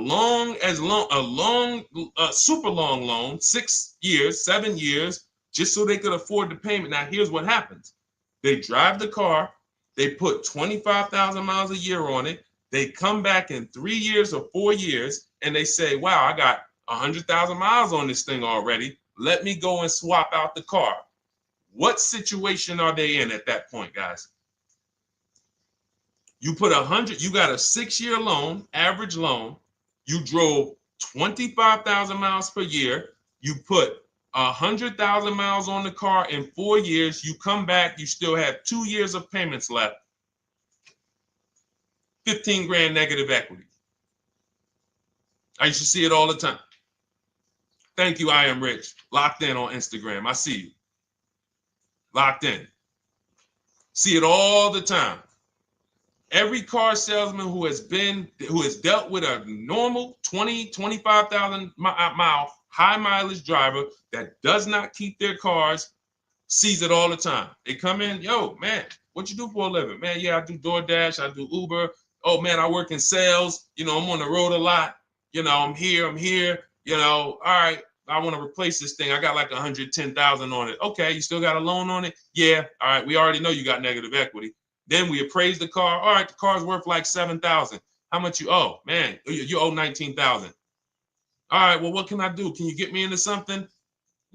super long loan, 6 years, 7 years, just so they could afford the payment. Now, here's what happens. They drive the car, they put 25,000 miles a year on it. They come back in 3 years or 4 years, and they say, wow, I got 100,000 miles on this thing already. Let me go and swap out the car. What situation are they in at that point, guys? You put 100, you got a 6-year loan, average loan. You drove 25,000 miles per year. You put 100,000 miles on the car in 4 years. You come back, you still have 2 years of payments left. 15 grand negative equity. I used to see it all the time. Thank you, I am rich. Locked in on Instagram. I see you. Locked in. See it all the time. Every car salesman who has dealt with a normal 25,000 mile high mileage driver that does not keep their cars sees it all the time. They come in, yo, man, what you do for a living? Man, yeah, I do DoorDash, I do Uber. Oh man, I work in sales. You know, I'm on the road a lot. You know, I'm here. You know, all right, I want to replace this thing. I got like 110,000 on it. Okay, you still got a loan on it? Yeah. All right, we already know you got negative equity. Then we appraise the car. All right, the car's worth like 7,000. How much you owe? Man, you owe 19,000. All right, well, what can I do? Can you get me into something?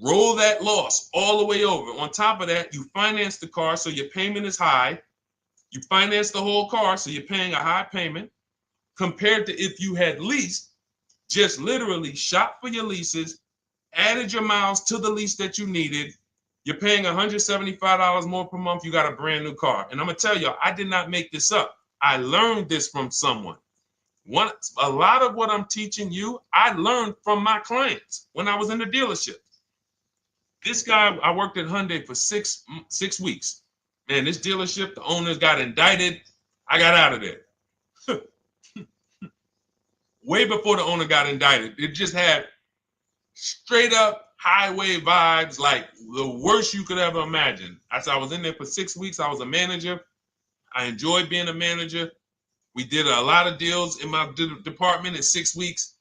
Roll that loss all the way over. On top of that, you finance the car, so your payment is high. You finance the whole car, so you're paying a high payment compared to if you had leased, just literally shop for your leases, added your miles to the lease that you needed. You're paying $175 more per month. You got a brand new car. And I'm going to tell you, I did not make this up. I learned this from someone. A lot of what I'm teaching you, I learned from my clients when I was in the dealership. This guy, I worked at Hyundai for six weeks. Man, this dealership, the owners got indicted. I got out of there. Way before the owner got indicted. It just had straight up highway vibes, like the worst you could ever imagine. I was in there for 6 weeks. I was a manager. I enjoyed being a manager. We did a lot of deals in my department in 6 weeks.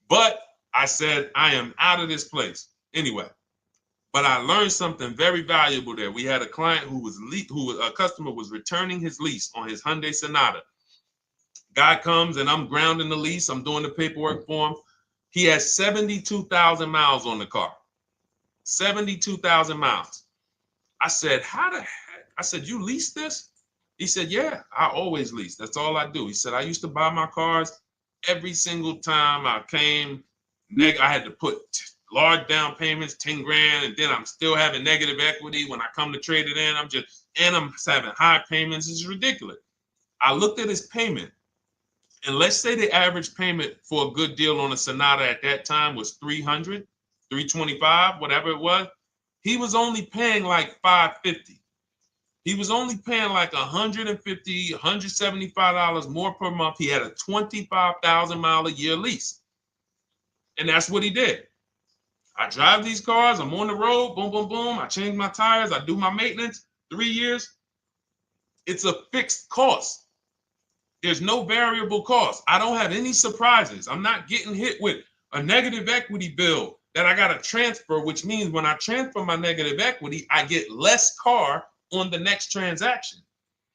But I said, I am out of this place. Anyway. But I learned something very valuable there. We had a client a customer was returning his lease on his Hyundai Sonata. Guy comes and I'm grounding the lease. I'm doing the paperwork for him. He has 72,000 miles on the car. 72,000 miles. I said, how the heck? I said, you lease this? He said, yeah, I always lease. That's all I do. He said, I used to buy my cars every single time I came. I had to put large down payments, 10 grand, and then I'm still having negative equity when I come to trade it in. I'm having high payments. It's ridiculous. I looked at his payment. And let's say the average payment for a good deal on a Sonata at that time was 300, 325, whatever it was. He was only paying like 550. He was only paying like $150, $175 more per month. He had a 25,000 mile a year lease. And that's what he did. I drive these cars, I'm on the road, boom, boom, boom. I change my tires, I do my maintenance, 3 years. It's a fixed cost. There's no variable cost. I don't have any surprises. I'm not getting hit with a negative equity bill that I got to transfer, which means when I transfer my negative equity, I get less car on the next transaction.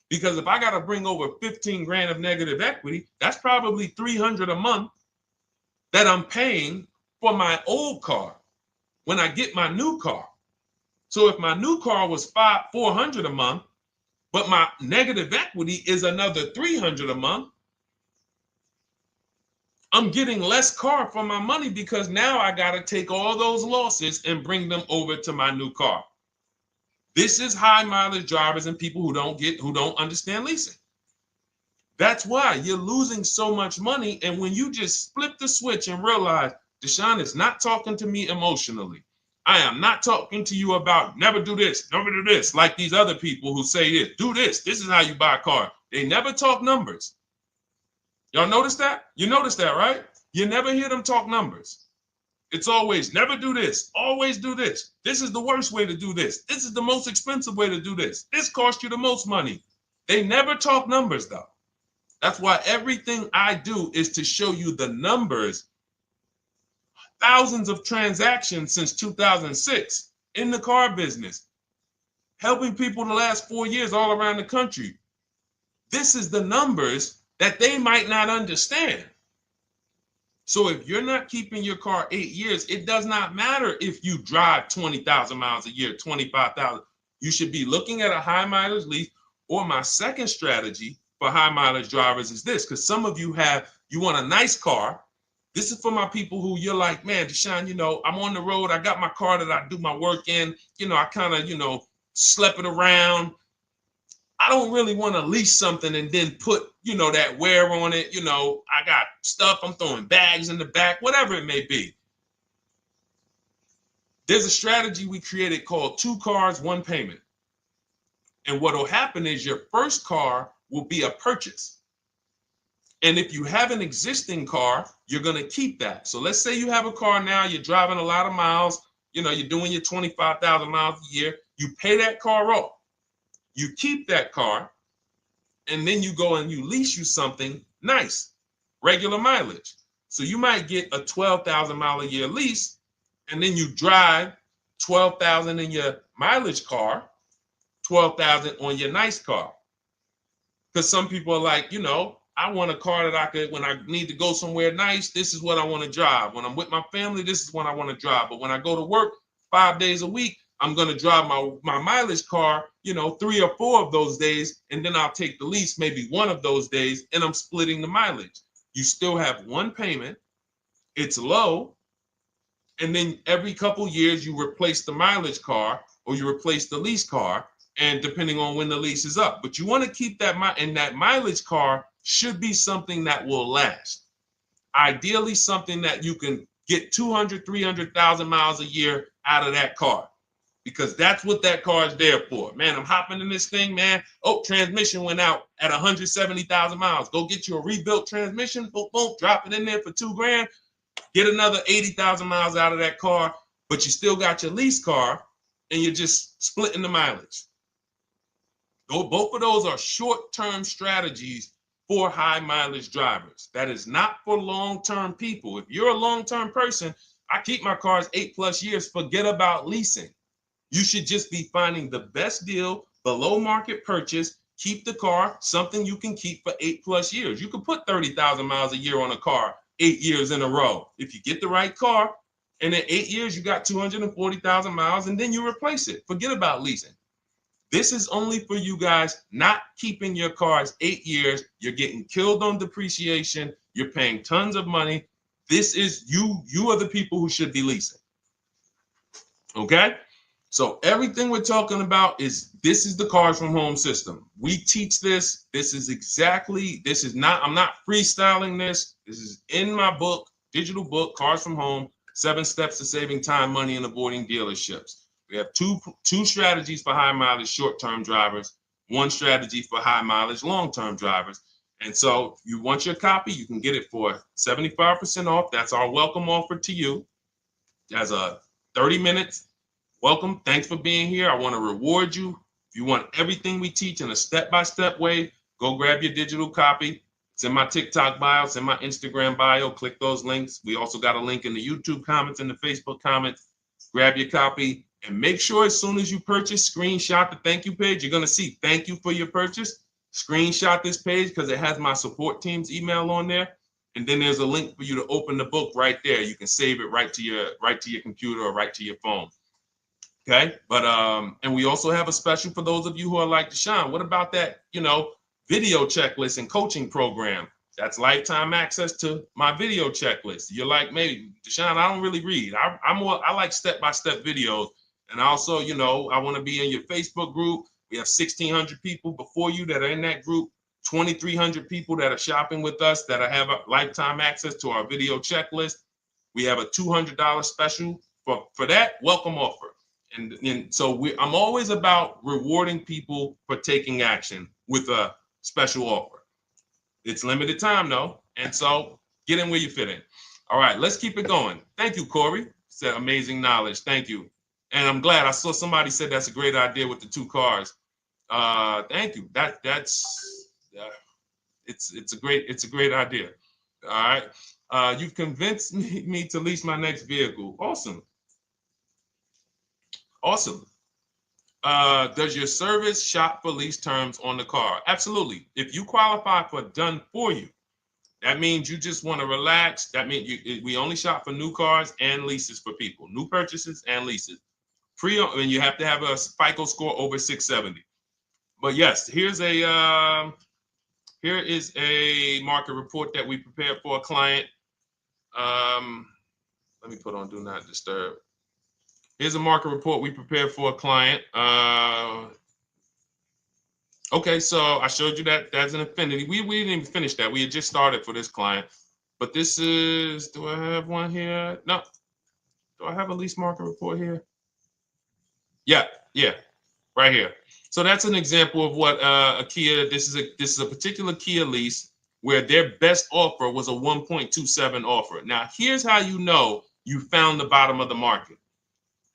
Because if I got to bring over 15 grand of negative equity, that's probably 300 a month that I'm paying for my old car when I get my new car. So if my new car was 400 a month, but my negative equity is another 300 a month, I'm getting less car for my money because now I got to take all those losses and bring them over to my new car. This is high mileage drivers and people who don't understand leasing. That's why you're losing so much money. And when you just flip the switch and realize Deshone is not talking to me emotionally, I am not talking to you about never do this, like these other people who say this, do this. This is how you buy a car. They never talk numbers. Y'all notice that? You notice that, right? You never hear them talk numbers. It's always never do this, always do this. This is the worst way to do this. This is the most expensive way to do this. This costs you the most money. They never talk numbers though. That's why everything I do is to show you the numbers. Thousands of transactions since 2006 in the car business, helping people the last 4 years all around the country. This is the numbers that they might not understand. So if you're not keeping your car 8 years, it does not matter if you drive 20,000 miles a year, 25,000. You should be looking at a high mileage lease. Or my second strategy for high mileage drivers is this, because some of you want a nice car. This is for my people who you're like, man, Deshone, I'm on the road. I got my car that I do my work in. I kind of, slep it around. I don't really want to lease something and then put, that wear on it. I got stuff. I'm throwing bags in the back, whatever it may be. There's a strategy we created called 2 cars, 1 payment. And what will happen is your first car will be a purchase. And if you have an existing car, you're going to keep that. So let's say you have a car now, you're driving a lot of miles, you're doing your 25,000 miles a year. You pay that car off. You keep that car, and then you go and you lease you something nice, regular mileage. So you might get a 12,000 mile a year lease, and then you drive 12,000 in your mileage car, 12,000 on your nice car. Because some people are like, I want a car that I could, when I need to go somewhere nice, this is what I want to drive. When I'm with my family, this is what I want to drive. But when I go to work 5 days a week, I'm going to drive my mileage car, 3 or 4 of those days. And then I'll take the lease maybe 1 of those days, and I'm splitting the mileage. You still have 1 payment. It's low. And then every couple years, you replace the mileage car or you replace the lease car. And depending on when the lease is up. But you want to keep that, and that mileage car should be something that will last. Ideally, something that you can get 200, 300,000 miles a year out of that car, because that's what that car is there for. Man, I'm hopping in this thing, man. Oh, transmission went out at 170,000 miles. Go get you a rebuilt transmission, boom, boom, drop it in there for $2 grand, get another 80,000 miles out of that car, but you still got your lease car and you're just splitting the mileage. Both of those are short-term strategies for high mileage drivers. That is not for long-term people. If you're a long-term person, I keep my cars 8+ years, forget about leasing. You should just be finding the best deal, below market purchase, keep the car, something you can keep for 8+ years. You can put 30,000 miles a year on a car 8 years in a row. If you get the right car, and in 8 years, you got 240,000 miles, and then you replace it. Forget about leasing. This is only for you guys not keeping your cars 8 years. You're getting killed on depreciation. You're paying tons of money. This is you. You are the people who should be leasing. Okay? So everything we're talking about this is the Cars from Home system. We teach this. This is not, I'm not freestyling this. This is in my book, digital book, Cars from Home, 7 Steps to Saving Time, Money, and Avoiding Dealerships. We have two strategies for high mileage short-term drivers, one strategy for high mileage long-term drivers. And so if you want your copy, you can get it for 75% off. That's our welcome offer to you. As a 30 minutes welcome. Thanks for being here. I want to reward you. If you want everything we teach in a step-by-step way, go grab your digital copy. It's in my TikTok bio. It's in my Instagram bio. Click those links. We also got a link in the YouTube comments and the Facebook comments. Grab your copy and make sure as soon as you purchase, screenshot the thank you page. You're going to see thank you for your purchase. Screenshot this page because it has my support team's email on there. And then there's a link for you to open the book right there. You can save it right to your computer or right to your phone. Okay, but and we also have a special for those of you who are like Deshone. What about that, video checklist and coaching program? That's lifetime access to my video checklist. You're like, maybe Deshone, I don't really read. I like step-by-step videos. And also, I want to be in your Facebook group. We have 1,600 people before you that are in that group, 2,300 people that are shopping with us that have a lifetime access to our video checklist. We have a $200 special for that welcome offer. And so I'm always about rewarding people for taking action with a special offer. It's limited time though. And so get in where you fit in. All right, let's keep it going. Thank you, Corey. Said amazing knowledge. Thank you. And I'm glad I saw somebody said that's a great idea with the 2 cars. Thank you. It's a great idea. All right. You've convinced me to lease my next vehicle. Awesome. Awesome. Does your service shop for lease terms on the car? Absolutely. If you qualify for done for you, that means you just want to relax. That means we only shop for new cars and leases for people, new purchases and leases. And you have to have a FICO score over 670. But yes, here is a market report that we prepared for a client. Let me put on do not disturb. Here's a market report we prepared for a client. Okay, so I showed you that that's an Infiniti. We didn't even finish that. We had just started for this client. But this is, do I have one here? No. Do I have a lease market report here? Yeah, right here. So that's an example of what a Kia, this is a particular Kia lease where their best offer was a 1.27 offer. Now, here's how you know you found the bottom of the market.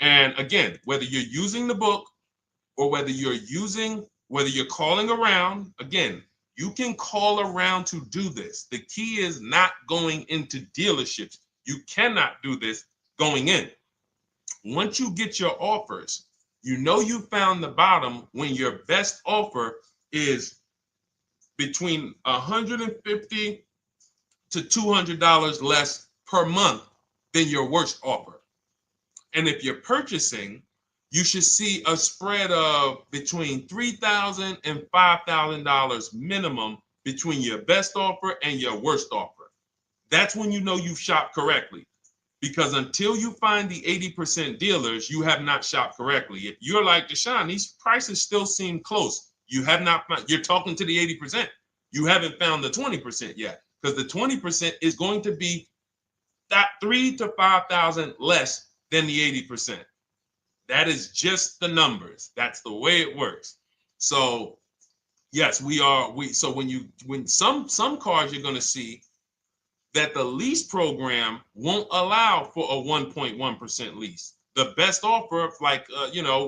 And again, whether you're using the book or whether you're calling around, again, you can call around to do this. The key is not going into dealerships. You cannot do this going in. Once you get your offers, you know you found the bottom when your best offer is between $150 to $200 less per month than your worst offer. And if you're purchasing, you should see a spread of between $3,000 and $5,000 minimum between your best offer and your worst offer. That's when you know you've shopped correctly. Because until you find the 80% dealers, you have not shopped correctly. If you're like Deshone, these prices still seem close. You have not found, you're talking to the 80%. You haven't found the 20% yet. Because the 20% is going to be that $3,000 to $5,000 less than the 80%. That is just the numbers. That's the way it works. So yes, so when some cars you're going to see that the lease program won't allow for a 1.1% lease. The best offer, like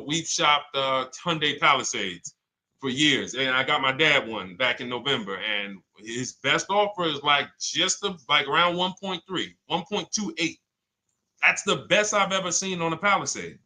we've shopped Hyundai Palisades for years, and I got my dad one back in November, and his best offer is like around 1.3, 1.28. That's the best I've ever seen on a Palisade.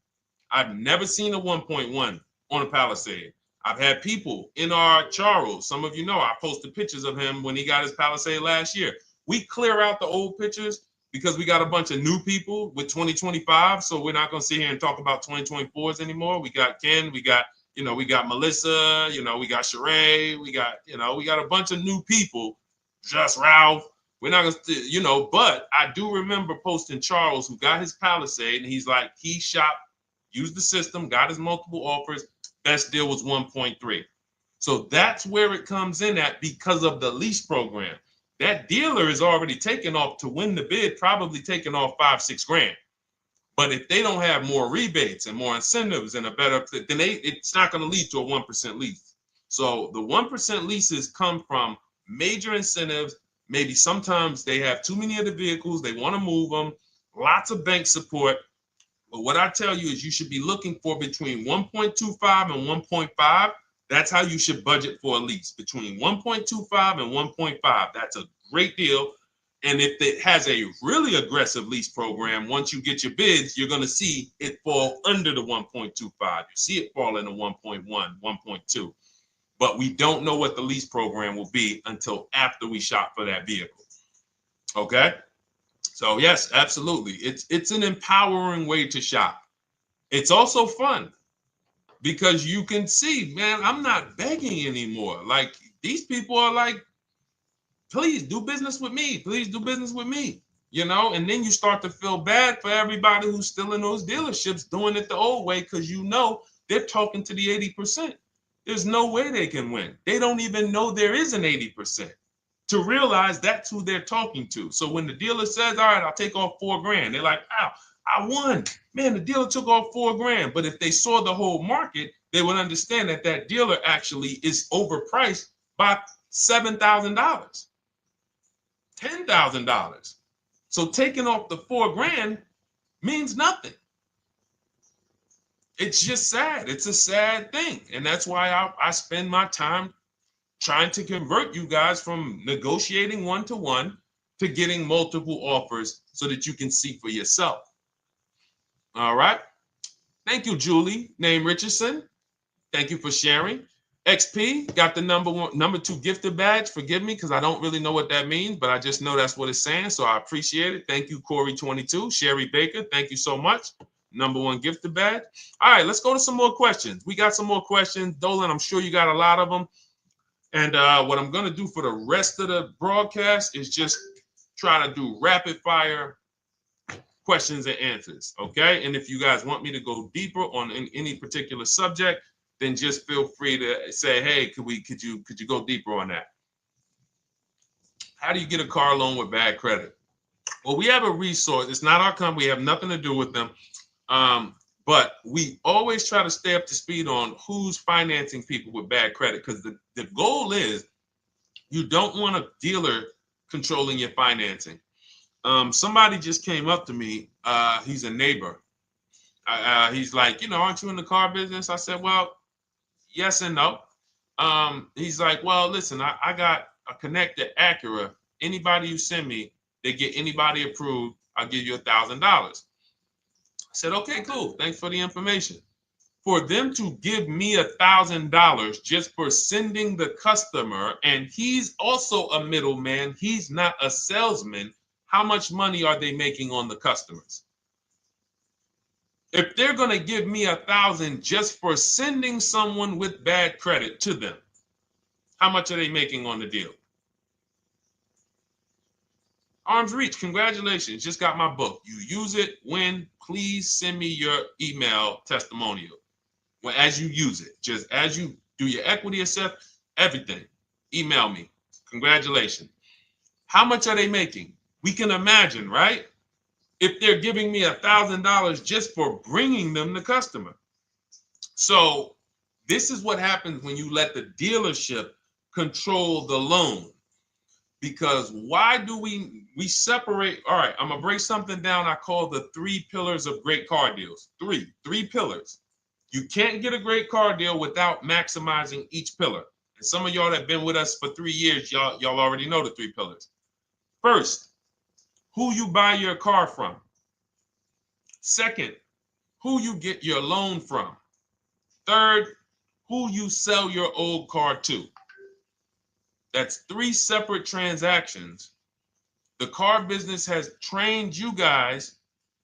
I've never seen a 1.1 on a Palisade. I've had people in our Charles, some of you know, I posted pictures of him when he got his Palisade last year. We clear out the old pictures because we got a bunch of new people with 2025. So we're not going to sit here and talk about 2024s anymore. We got Ken, we got Melissa, we got Sheree, we got a bunch of new people, just Ralph. We're not going to, but I do remember posting Charles who got his Palisade and he's like, he shopped used the system, got his multiple offers. Best deal was 1.3. So that's where it comes in at because of the lease program. That dealer is already taking off to win the bid, probably taking off 5-6 grand. But if they don't have more rebates and more incentives and a better, then it's not going to lead to a 1% lease. So the 1% leases come from major incentives. Maybe sometimes they have too many of the vehicles, they want to move them, lots of bank support. But what I tell you is you should be looking for between 1.25 and 1.5. That's how you should budget for a lease, between 1.25 and 1.5. That's a great deal. And if it has a really aggressive lease program, once you get your bids, you're going to see it fall under the 1.25. You see it fall into 1.1, 1.2. But we don't know what the lease program will be until after we shop for that vehicle. Okay? So yes, absolutely. It's an empowering way to shop. It's also fun because you can see, man, I'm not begging anymore. Like these people are like, please do business with me. Please do business with me. You know, and then you start to feel bad for everybody who's still in those dealerships doing it the old way because you know they're talking to the 80%. There's no way they can win. They don't even know there is an 80%. To realize that's who they're talking to. So when the dealer says, all right, I'll take off 4 grand, they're like, wow, I won. Man, the dealer took off 4 grand. But if they saw the whole market, they would understand that that dealer actually is overpriced by $7,000, $10,000. So taking off the 4 grand means nothing. It's just sad. It's a sad thing. And that's why I spend my time trying to convert you guys from negotiating one-to-one to getting multiple offers so that you can see for yourself. All right. Thank you, Julie, name Richardson. Thank you for sharing. XP got the number 2 gifted badge. Forgive me because I don't really know what that means, but I just know that's what it's saying. So I appreciate it. Thank you, Corey22. Sherry Baker, thank you so much. Number 1 gifted badge. All right, let's go to some more questions. We got some more questions. Dolan, I'm sure you got a lot of them. And what I'm going to do for the rest of the broadcast is just try to do rapid fire questions and answers. Okay. And if you guys want me to go deeper on any particular subject, then just feel free to say, hey, could you go deeper on that? How do you get a car loan with bad credit? Well, we have a resource. It's not our company. We have nothing to do with them. But we always try to stay up to speed on who's financing people with bad credit because the goal is you don't want a dealer controlling your financing. Somebody just came up to me. He's a neighbor. He's like, aren't you in the car business? I said, well, yes and no. He's like, well, listen, I got a connected Acura. Anybody you send me, they get anybody approved, I'll give you $1,000. I said, okay, cool. Thanks for the information. For them to give me $1,000 just for sending the customer, and he's also a middleman, he's not a salesman, how much money are they making on the customers? If they're going to give me $1,000 just for sending someone with bad credit to them, how much are they making on the deal? Arms Reach, congratulations. Just got my book. You use it when, please send me your email testimonial. Well, as you use it, just as you do your equity assessment, everything, email me. Congratulations. How much are they making? We can imagine, right? If they're giving me $1,000 just for bringing them the customer. So this is what happens when you let the dealership control the loan. Because why do we separate? All right, I'm gonna break something down I call the 3 pillars of great car deals. Three pillars. You can't get a great car deal without maximizing each pillar. And some of y'all that have been with us for 3 years, y'all already know the 3 pillars. First, who you buy your car from. Second, who you get your loan from. Third, who you sell your old car to. That's 3 separate transactions. The car business has trained you guys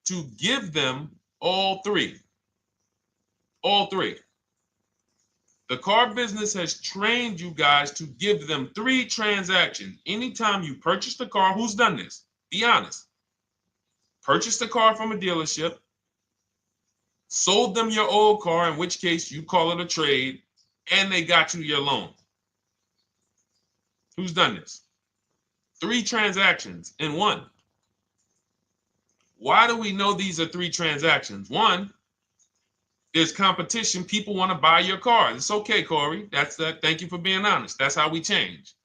to give them all 3. All 3. The car business has trained you guys to give them 3 transactions. Anytime you purchase the car, who's done this? Be honest. Purchase the car from a dealership, sold them your old car, in which case you call it a trade, and they got you your loan. Who's done this? 3 transactions in one. Why do we know these are 3 transactions? One, there's competition. People want to buy your car. It's okay, Corey. That's that. Thank you for being honest. That's how we change.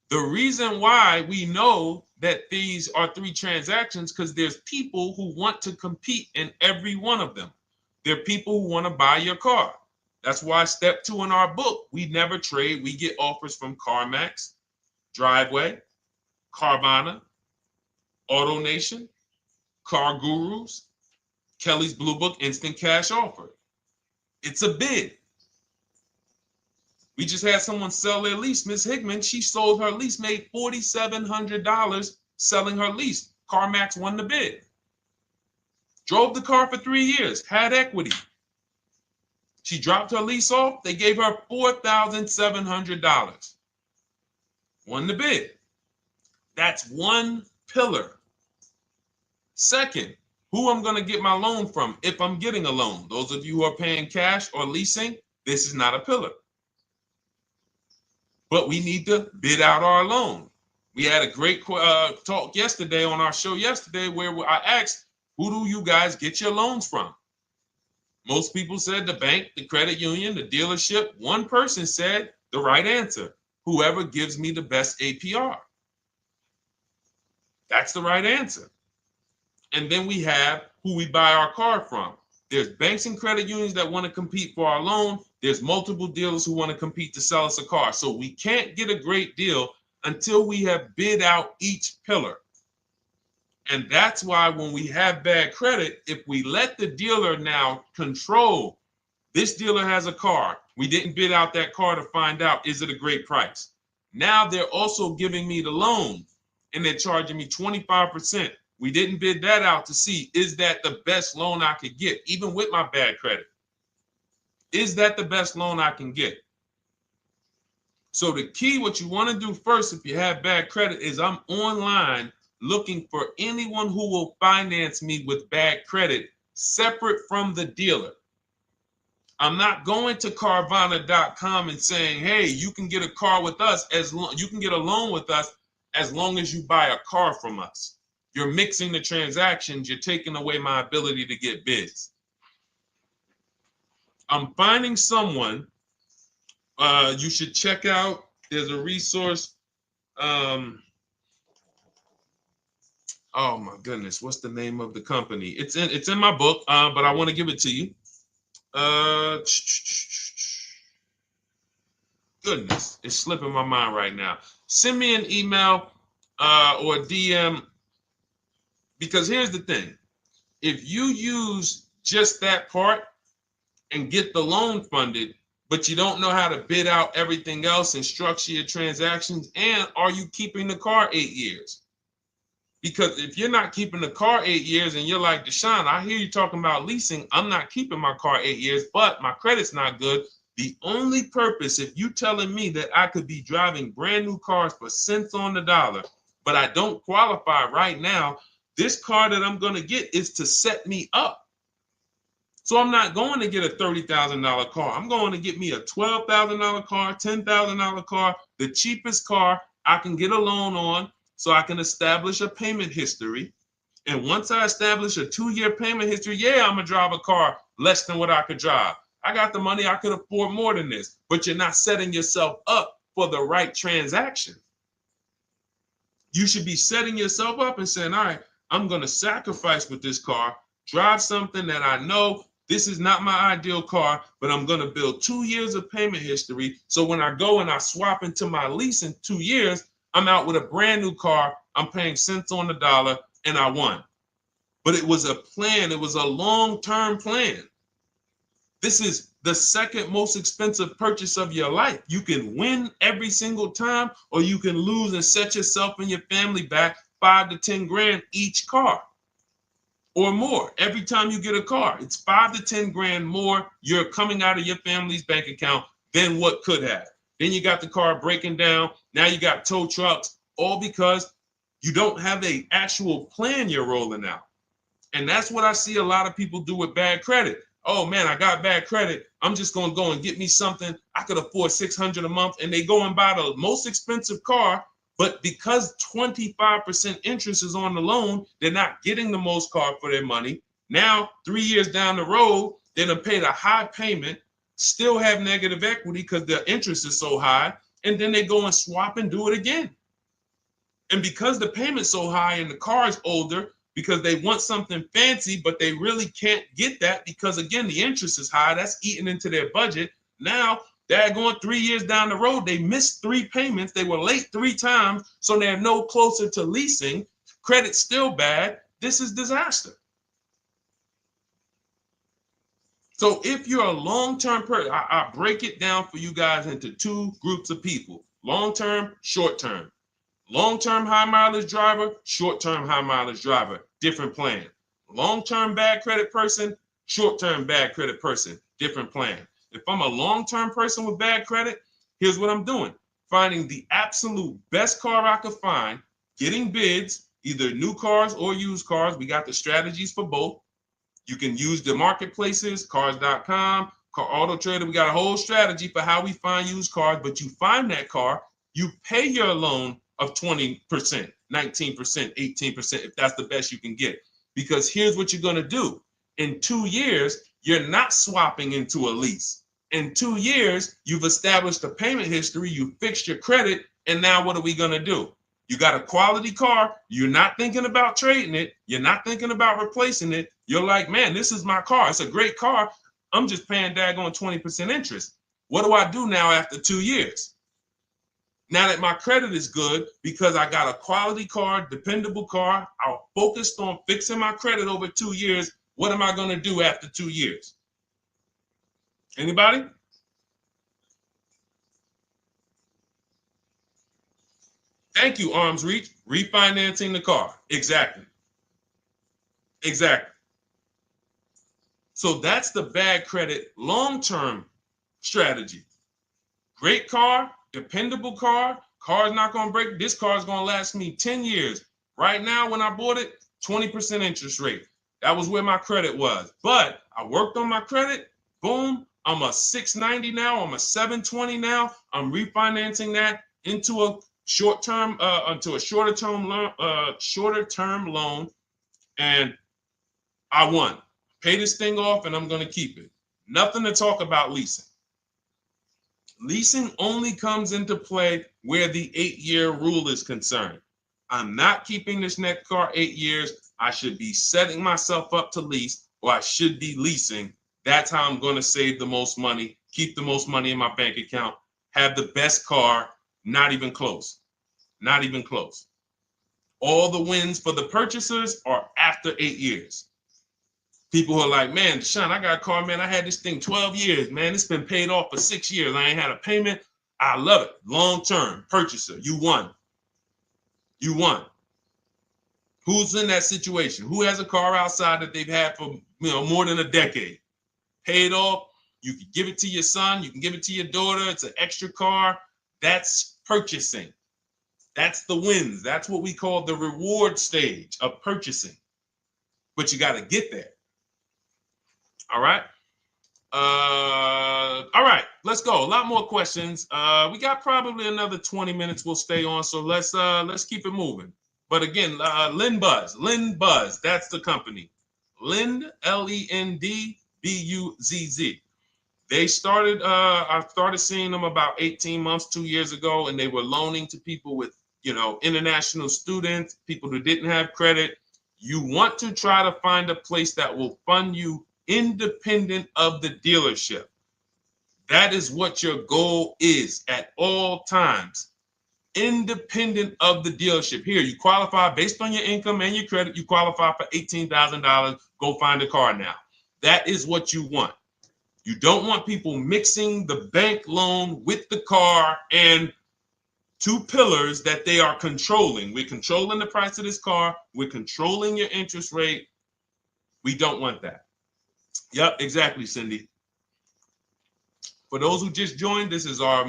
The reason why we know that these are 3 transactions because there's people who want to compete in every one of them. There are people who want to buy your car. That's why step 2 in our book, we never trade. We get offers from CarMax, Driveway, Carvana, AutoNation, Car Gurus, Kelly's Blue Book, Instant Cash Offer. It's a bid. We just had someone sell their lease. Miss Hickman, she sold her lease, made $4,700 selling her lease. CarMax won the bid. Drove the car for 3 years, had equity. She dropped her lease off. They gave her $4,700. Won the bid. That's one pillar. Second, who I'm going to get my loan from if I'm getting a loan. Those of you who are paying cash or leasing, this is not a pillar. But we need to bid out our loan. We had a great talk yesterday on our show yesterday where I asked, who do you guys get your loans from? Most people said the bank, the credit union, the dealership. One person said the right answer, whoever gives me the best APR. That's the right answer. And then we have who we buy our car from. There's banks and credit unions that want to compete for our loan. There's multiple dealers who want to compete to sell us a car. So we can't get a great deal until we have bid out each pillar. And that's why when we have bad credit, if we let the dealer now control, this dealer has a car. We didn't bid out that car to find out, is it a great price? Now they're also giving me the loan and they're charging me 25%. We didn't bid that out to see, is that the best loan I could get, even with my bad credit? Is that the best loan I can get? So the key, what you want to do first, if you have bad credit, is I'm online looking for anyone who will finance me with bad credit separate from the dealer. I'm not going to Carvana.com and saying, hey, you can get a car with us you can get a loan with us as long as you buy a car from us. You're mixing the transactions. You're taking away my ability to get bids. I'm finding someone you should check out. There's a resource. Oh my goodness, what's the name of the company? It's in my book, but I want to give it to you. Goodness, it's slipping my mind right now. Send me an email or DM, because here's the thing. If you use just that part and get the loan funded, but you don't know how to bid out everything else and structure your transactions, and are you keeping the car 8 years? Because if you're not keeping the car 8 years and you're like, Deshone, I hear you talking about leasing. I'm not keeping my car 8 years, but my credit's not good. The only purpose, if you telling me that I could be driving brand new cars for cents on the dollar, but I don't qualify right now, this car that I'm going to get is to set me up. So I'm not going to get a $30,000 car. I'm going to get me a $12,000 car, $10,000 car, the cheapest car I can get a loan on, so I can establish a payment history. And once I establish a 2-year payment history, yeah, I'm going to drive a car less than what I could drive. I got the money. I could afford more than this. But you're not setting yourself up for the right transaction. You should be setting yourself up and saying, all right, I'm going to sacrifice with this car, drive something that I know this is not my ideal car, but I'm going to build 2 years of payment history. So when I go and I swap into my lease in 2 years, I'm out with a brand new car. I'm paying cents on the dollar, and I won. But it was a plan. It was a long-term plan. This is the second most expensive purchase of your life. You can win every single time, or you can lose and set yourself and your family back 5 to 10 grand each car or more. Every time you get a car, it's 5 to 10 grand more you're coming out of your family's bank account than what could have. Then you got the car breaking down. Now you got tow trucks, all because you don't have an actual plan you're rolling out. And that's what I see a lot of people do with bad credit. Oh man, I got bad credit. I'm just going to go and get me something. I could afford $600 a month. And they go and buy the most expensive car. But because 25% interest is on the loan, they're not getting the most car for their money. Now, 3 years down the road, they're going to pay the high payment, still have negative equity because the interest is so high. And then they go and swap and do it again. And because the payment's so high and the car is older, because they want something fancy, but they really can't get that because, again, the interest is high. That's eating into their budget. Now, they're going 3 years down the road. They missed 3 payments. They were late 3 times, so they're no closer to leasing. Credit's still bad. This is disaster. So if you're a long-term person, I break it down for you guys into 2 groups of people: long-term, short-term. Long-term high mileage driver, short-term high mileage driver, different plan. Long-term bad credit person, short-term bad credit person, different plan. If I'm a long-term person with bad credit, here's what I'm doing: finding the absolute best car I could find, getting bids, either new cars or used cars. We got the strategies for both. You can use the marketplaces, cars.com, Car Auto Trader. We got a whole strategy for how we find used cars, but you find that car, you pay your loan of 20%, 19%, 18%, if that's the best you can get. Because here's what you're going to do. In 2 years, you're not swapping into a lease. In 2 years, you've established a payment history, you fixed your credit, and now what are we going to do? You got a quality car, you're not thinking about trading it, you're not thinking about replacing it. You're like, man, this is my car. It's a great car. I'm just paying daggone 20% interest. What do I do now after 2 years? Now that my credit is good, because I got a quality car, dependable car, I'm focused on fixing my credit over 2 years. What am I going to do after 2 years? Anybody? Thank you, Arms Reach. Refinancing the car. Exactly. Exactly. So that's the bad credit long-term strategy. Great car, dependable car, car's not going to break. This car is going to last me 10 years. Right now, when I bought it, 20% interest rate. That was where my credit was. But I worked on my credit. Boom. I'm a 690 now. I'm a 720 now. I'm refinancing that into a short-term, into a shorter-term loan, and I won. Pay this thing off, and I'm going to keep it. Nothing to talk about leasing. Leasing only comes into play where the 8-year rule is concerned. I'm not keeping this next car 8 years. I should be setting myself up to lease, or I should be leasing. That's how I'm going to save the most money, keep the most money in my bank account, have the best car. Not even close. Not even close. All the wins for the purchasers are after 8 years. People who are like, man, Sean, I got a car, man. I had this thing 12 years, man. It's been paid off for 6 years. I ain't had a payment. I love it. Long-term purchaser. You won. You won. Who's in that situation? Who has a car outside that they've had for more than a decade? Paid off. You can give it to your son. You can give it to your daughter. It's an extra car. That's purchasing. That's the wins. That's what we call the reward stage of purchasing. But you got to get there. All right. All right. Let's go. A lot more questions. We got probably another 20 minutes. We'll stay on. So let's keep it moving. But again, Lynn Buzz. That's the company. Lind, LEND, They started, I started seeing them about 18 months, 2 years ago, and they were loaning to people with, international students, people who didn't have credit. You want to try to find a place that will fund you independent of the dealership. That is what your goal is at all times. Independent of the dealership. Here, you qualify based on your income and your credit. You qualify for $18,000. Go find a car now. That is what you want. You don't want people mixing the bank loan with the car and 2 pillars that they are controlling. We're controlling the price of this car. We're controlling your interest rate. We don't want that. Yep, exactly, Cindy. For those who just joined, this is our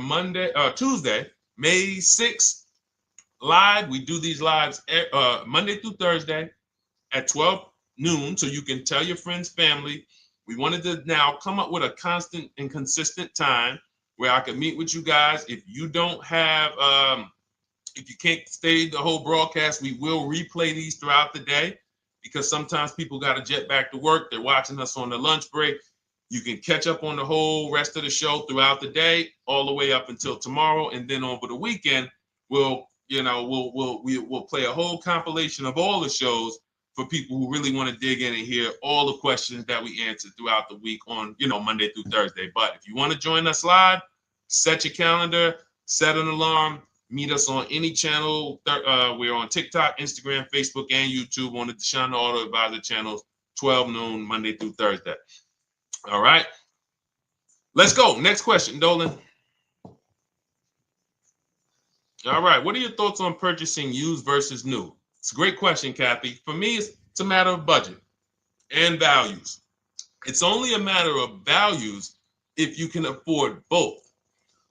Tuesday, May 6th live. We do these lives Monday through Thursday at 12 noon, so you can tell your friends, family. We wanted to now come up with a constant and consistent time where I can meet with you guys. If you don't have, if you can't stay the whole broadcast, we will replay these throughout the day because sometimes people got to jet back to work. They're watching us on the lunch break. You can catch up on the whole rest of the show throughout the day, all the way up until tomorrow, and then over the weekend, we'll play a whole compilation of all the shows for people who really want to dig in and hear all the questions that we answered throughout the week on, Monday through Thursday. But if you want to join us live, set your calendar, set an alarm, meet us on any channel. We're on TikTok, Instagram, Facebook, and YouTube on the Deshone the Auto Advisor channels, 12 noon, Monday through Thursday. All right. Let's go. Next question, Dolan. All right. What are your thoughts on purchasing used versus new? It's a great question, Kathy. For me, it's a matter of budget and values. It's only a matter of values if you can afford both.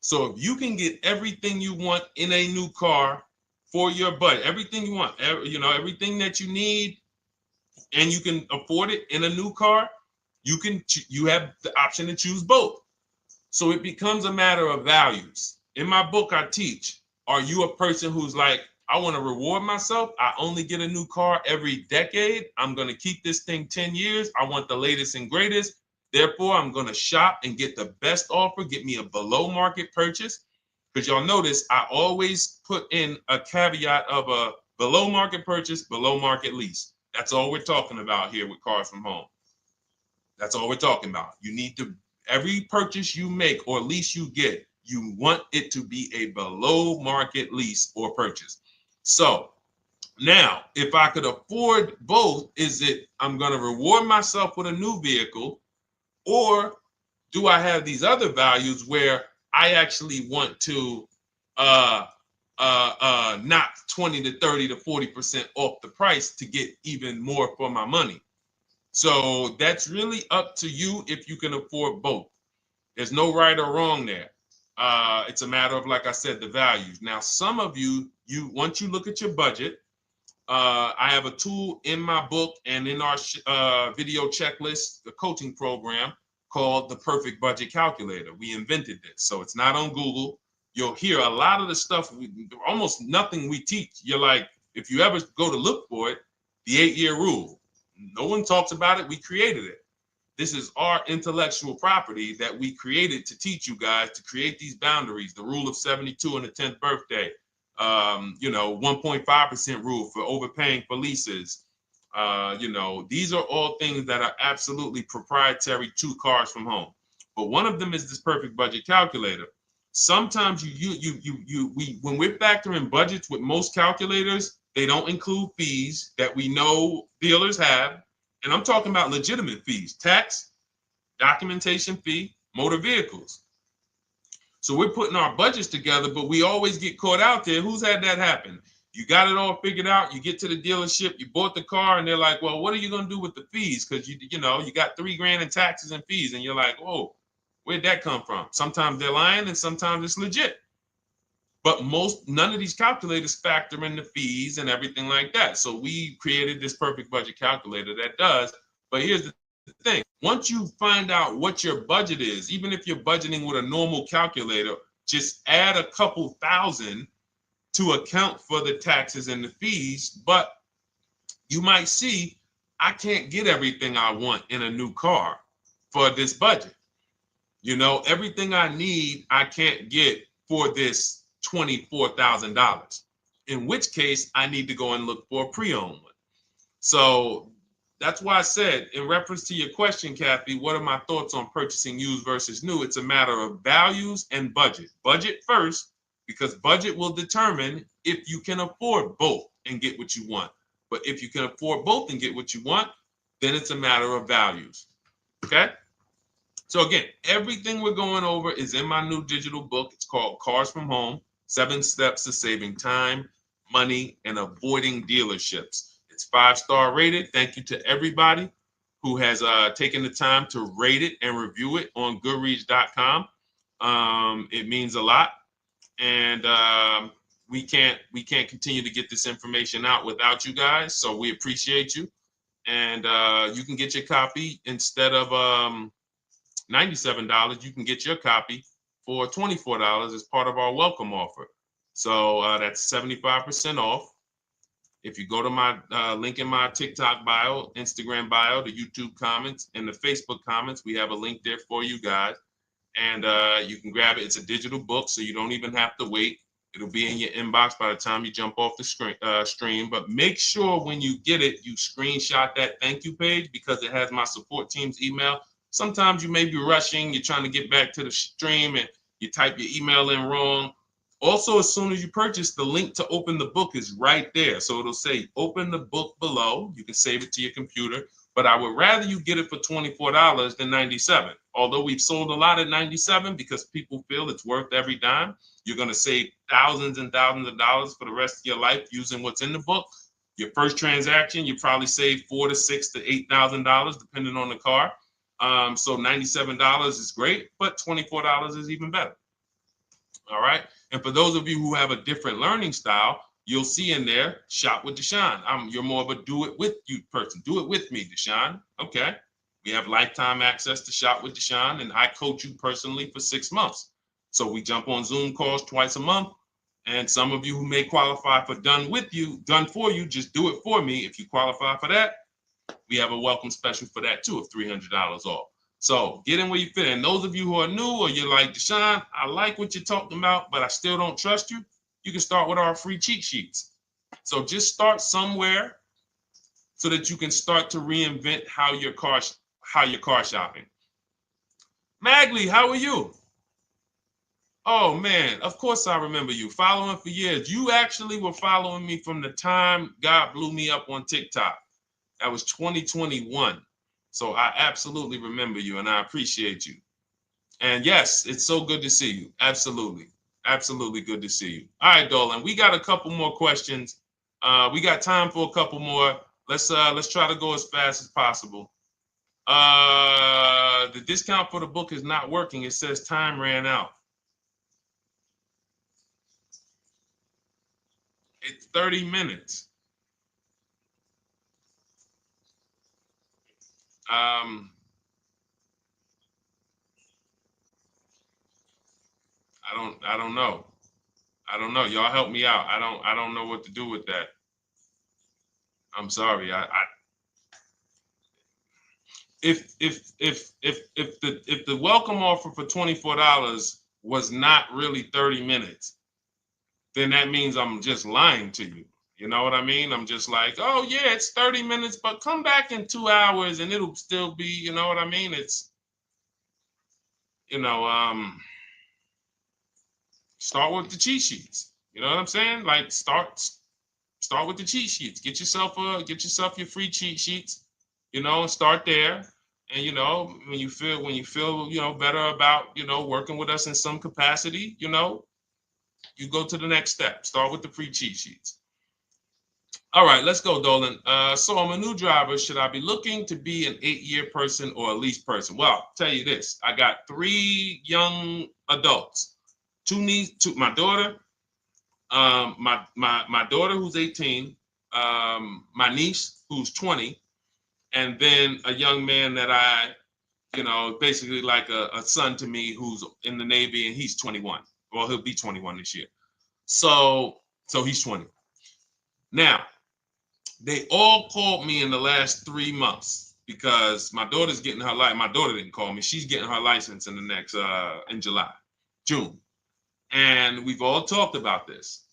So if you can get everything you want in a new car for your budget, everything you want, everything that you need, and you can afford it in a new car, you have the option to choose both. So it becomes a matter of values. In my book, I teach, are you a person who's like, I want to reward myself. I only get a new car every decade. I'm going to keep this thing 10 years. I want the latest and greatest. Therefore, I'm going to shop and get the best offer, get me a below market purchase. Because y'all notice I always put in a caveat of a below market purchase, below market lease. That's all we're talking about here with Cars from Home. That's all we're talking about. You need to, every purchase you make or lease you get, you want it to be a below market lease or purchase. So now, if I could afford both, is it I'm going to reward myself with a new vehicle, or do I have these other values where I actually want to knock 20 to 30 to 40% off the price to get even more for my money? So that's really up to you if you can afford both. There's no right or wrong there. It's a matter of, like I said, the values. Now, some of you once you look at your budget, I have a tool in my book and in our video checklist, the coaching program called the Perfect Budget Calculator. We invented this. So it's not on Google. You'll hear a lot of the stuff, almost nothing we teach. You're like, if you ever go to look for it, the 8-year rule. No one talks about it. We created it. This is our intellectual property that we created to teach you guys to create these boundaries, the rule of 72 and the 10th birthday, 1.5% rule for overpaying for leases. These are all things that are absolutely proprietary to Cars from Home. But one of them is this Perfect Budget Calculator. Sometimes when we're factoring budgets with most calculators, they don't include fees that we know dealers have. And I'm talking about legitimate fees, tax, documentation fee, motor vehicles. So we're putting our budgets together, but we always get caught out there. Who's had that happen? You got it all figured out. You get to the dealership, you bought the car, and they're like, well, what are you going to do with the fees? Because you got $3,000 in taxes and fees. And you're like, whoa, where'd that come from? Sometimes they're lying and sometimes it's legit. But none of these calculators factor in the fees and everything like that. So we created this Perfect Budget Calculator that does. But here's the thing. Once you find out what your budget is, even if you're budgeting with a normal calculator, just add a couple thousand to account for the taxes and the fees. But you might see, I can't get everything I want in a new car for this budget. Everything I need, I can't get for this $24,000, in which case I need to go and look for a pre-owned one. So that's why I said, in reference to your question, Kathy, what are my thoughts on purchasing used versus new? It's a matter of values and budget. Budget first, because budget will determine if you can afford both and get what you want. But if you can afford both and get what you want, then it's a matter of values. Okay? So again, everything we're going over is in my new digital book. It's called Cars from Home, 7 Steps to Saving Time, Money, and Avoiding Dealerships. It's 5-star rated. Thank you to everybody who has taken the time to rate it and review it on Goodreads.com. It means a lot. And we can't continue to get this information out without you guys. So we appreciate you. And you can get your copy instead of $97. You can get your copy for $24 as part of our welcome offer. So that's 75% off. If you go to my link in my TikTok bio, Instagram bio, the YouTube comments, and the Facebook comments, we have a link there for you guys. And you can grab it. It's a digital book, so you don't even have to wait. It'll be in your inbox by the time you jump off the stream. But make sure when you get it, you screenshot that thank you page because it has my support team's email. Sometimes you may be rushing. You're trying to get back to the stream and you type your email in wrong. Also, as soon as you purchase, the link to open the book is right there. So it'll say open the book below. You can save it to your computer. But I would rather you get it for $24 than $97. Although we've sold a lot at $97 because people feel it's worth every dime. You're going to save thousands and thousands of dollars for the rest of your life using what's in the book. Your first transaction, you probably save $4,000 to $6,000 to $8,000 depending on the car. So $97 is great, but $24 is even better. All right. And for those of you who have a different learning style, you'll see in there, shop with Deshone. You're more of a do it with you person. Do it with me, Deshone. Okay. We have lifetime access to shop with Deshone, and I coach you personally for 6 months. So we jump on Zoom calls twice a month. And some of you who may qualify for done for you, just do it for me. If you qualify for that, we have a welcome special for that too of $300 off. So get in where you fit. And those of you who are new or you're like, Deshone, I like what you're talking about, but I still don't trust you. You can start with our free cheat sheets. So just start somewhere so that you can start to reinvent how you're car shopping. Magley, how are you? Oh man, of course I remember you. Following for years. You actually were following me from the time God blew me up on TikTok. That was 2021. So I absolutely remember you and I appreciate you. And yes, it's so good to see you. Absolutely. Absolutely good to see you. All right, Dolan, we got a couple more questions. We got time for a couple more. Let's try to go as fast as possible. The discount for the book is not working. It says time ran out. It's 30 minutes. I don't know. I don't know. Y'all help me out. I don't know what to do with that. I'm sorry. If the welcome offer for $24 was not really 30 minutes, then that means I'm just lying to you. You know what I mean? I'm just like, oh yeah, it's 30 minutes, but come back in 2 hours and it'll still be, you know what I mean? It's, start with the cheat sheets. You know what I'm saying? Like start with the cheat sheets. Get yourself your free cheat sheets, start there. And when you feel better about working with us in some capacity, you go to the next step. Start with the free cheat sheets. All right, let's go, Dolan. So I'm a new driver. Should I be looking to be an 8-year person or a lease person? Well, I'll tell you this. I got 3 young adults. My daughter, my daughter who's 18, my niece who's 20, and then a young man that I, basically like a son to me who's in the Navy and he's 21. Well, he'll be 21 this year. So he's 20. Now, they all called me in the last 3 months because my daughter's getting her license. My daughter didn't call me. She's getting her license in the next, in June. And we've all talked about this.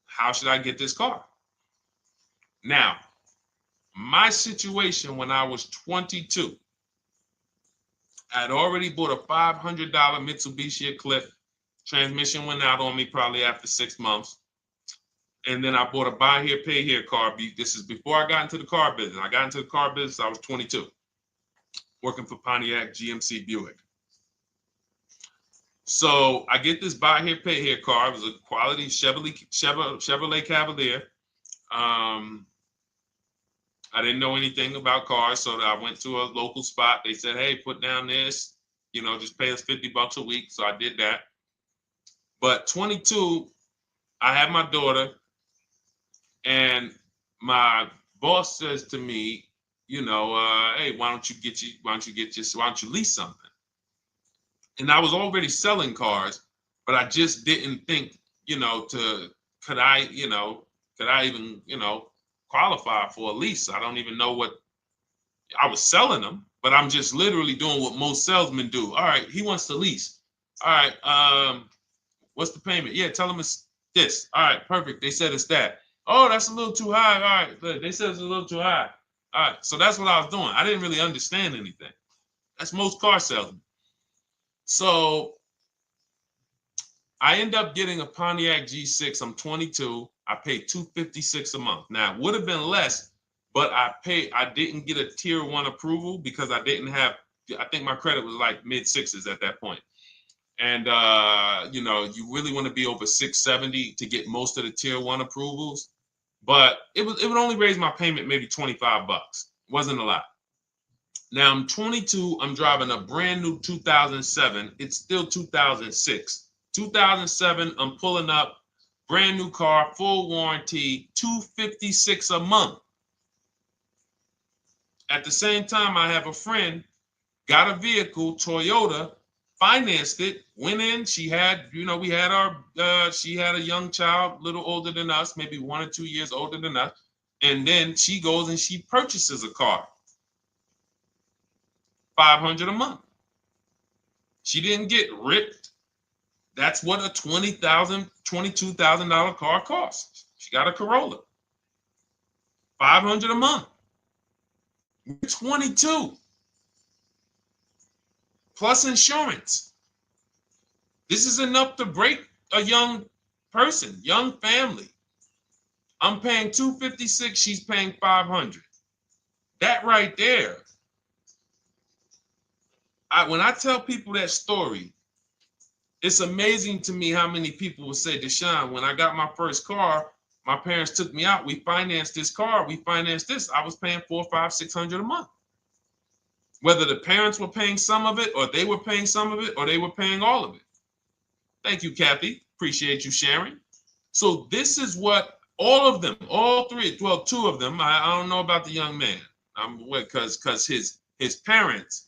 How should I get this car? Now, my situation when I was 22, I had already bought a $500 Mitsubishi Eclipse. Transmission went out on me probably after 6 months. And then I bought a buy here, pay here car. This is before I got into the car business. I got into the car business, I was 22, working for Pontiac GMC Buick. So I get this buy here, pay here car. It was a quality Chevrolet Cavalier. I didn't know anything about cars, so I went to a local spot. They said, hey, put down this, just pay us $50 a week. So I did that. But 22, I had my daughter, and my boss says to me, you know, hey, why don't you lease something? And I was already selling cars, but I just didn't think, you know, could I, you know, could I even, you know, qualify for a lease? I don't even know what I was selling them, but I'm just literally doing what most salesmen do. All right, he wants to lease. All right, what's the payment? Yeah, tell him it's this. All right, perfect. They said it's that. Oh, that's a little too high. All right, they said it's a little too high. All right, so that's what I was doing. I didn't really understand anything. That's most car salesmen. So I end up getting a Pontiac G6. I'm 22. I paid $256 a month. Now it would have been less, but I didn't get a tier 1 approval because I didn't have, I think my credit was like mid sixes at that point. And you know, you really want to be over 670 to get most of the tier 1 approvals. But it would only raise my payment maybe $25. It wasn't a lot. Now I'm 22. I'm driving a brand new 2007. It's still 2006. 2007. I'm pulling up, brand new car, full warranty, $256 a month. At the same time, I have a friend, got a vehicle, Toyota, financed it, went in. She had, you know, we had she had a young child, a little older than us, maybe 1 or 2 years older than us. And then she goes and she purchases a car. $500 a month. She didn't get ripped. That's what a $20,000, $22,000 car costs. She got a Corolla. $500 a month. We're 22. Plus insurance. This is enough to break a young person, young family. I'm paying $256, she's paying $500. That right there. When I tell people that story, it's amazing to me how many people will say, Deshone, when I got my first car, my parents took me out. We financed this car. We financed this. I was paying $400, $500, $600 a month. Whether the parents were paying some of it, or they were paying some of it, or they were paying all of it. Thank you, Kathy. Appreciate you sharing. So this is what all of them, all three, well, 2 of them. I don't know about the young man. Because his parents.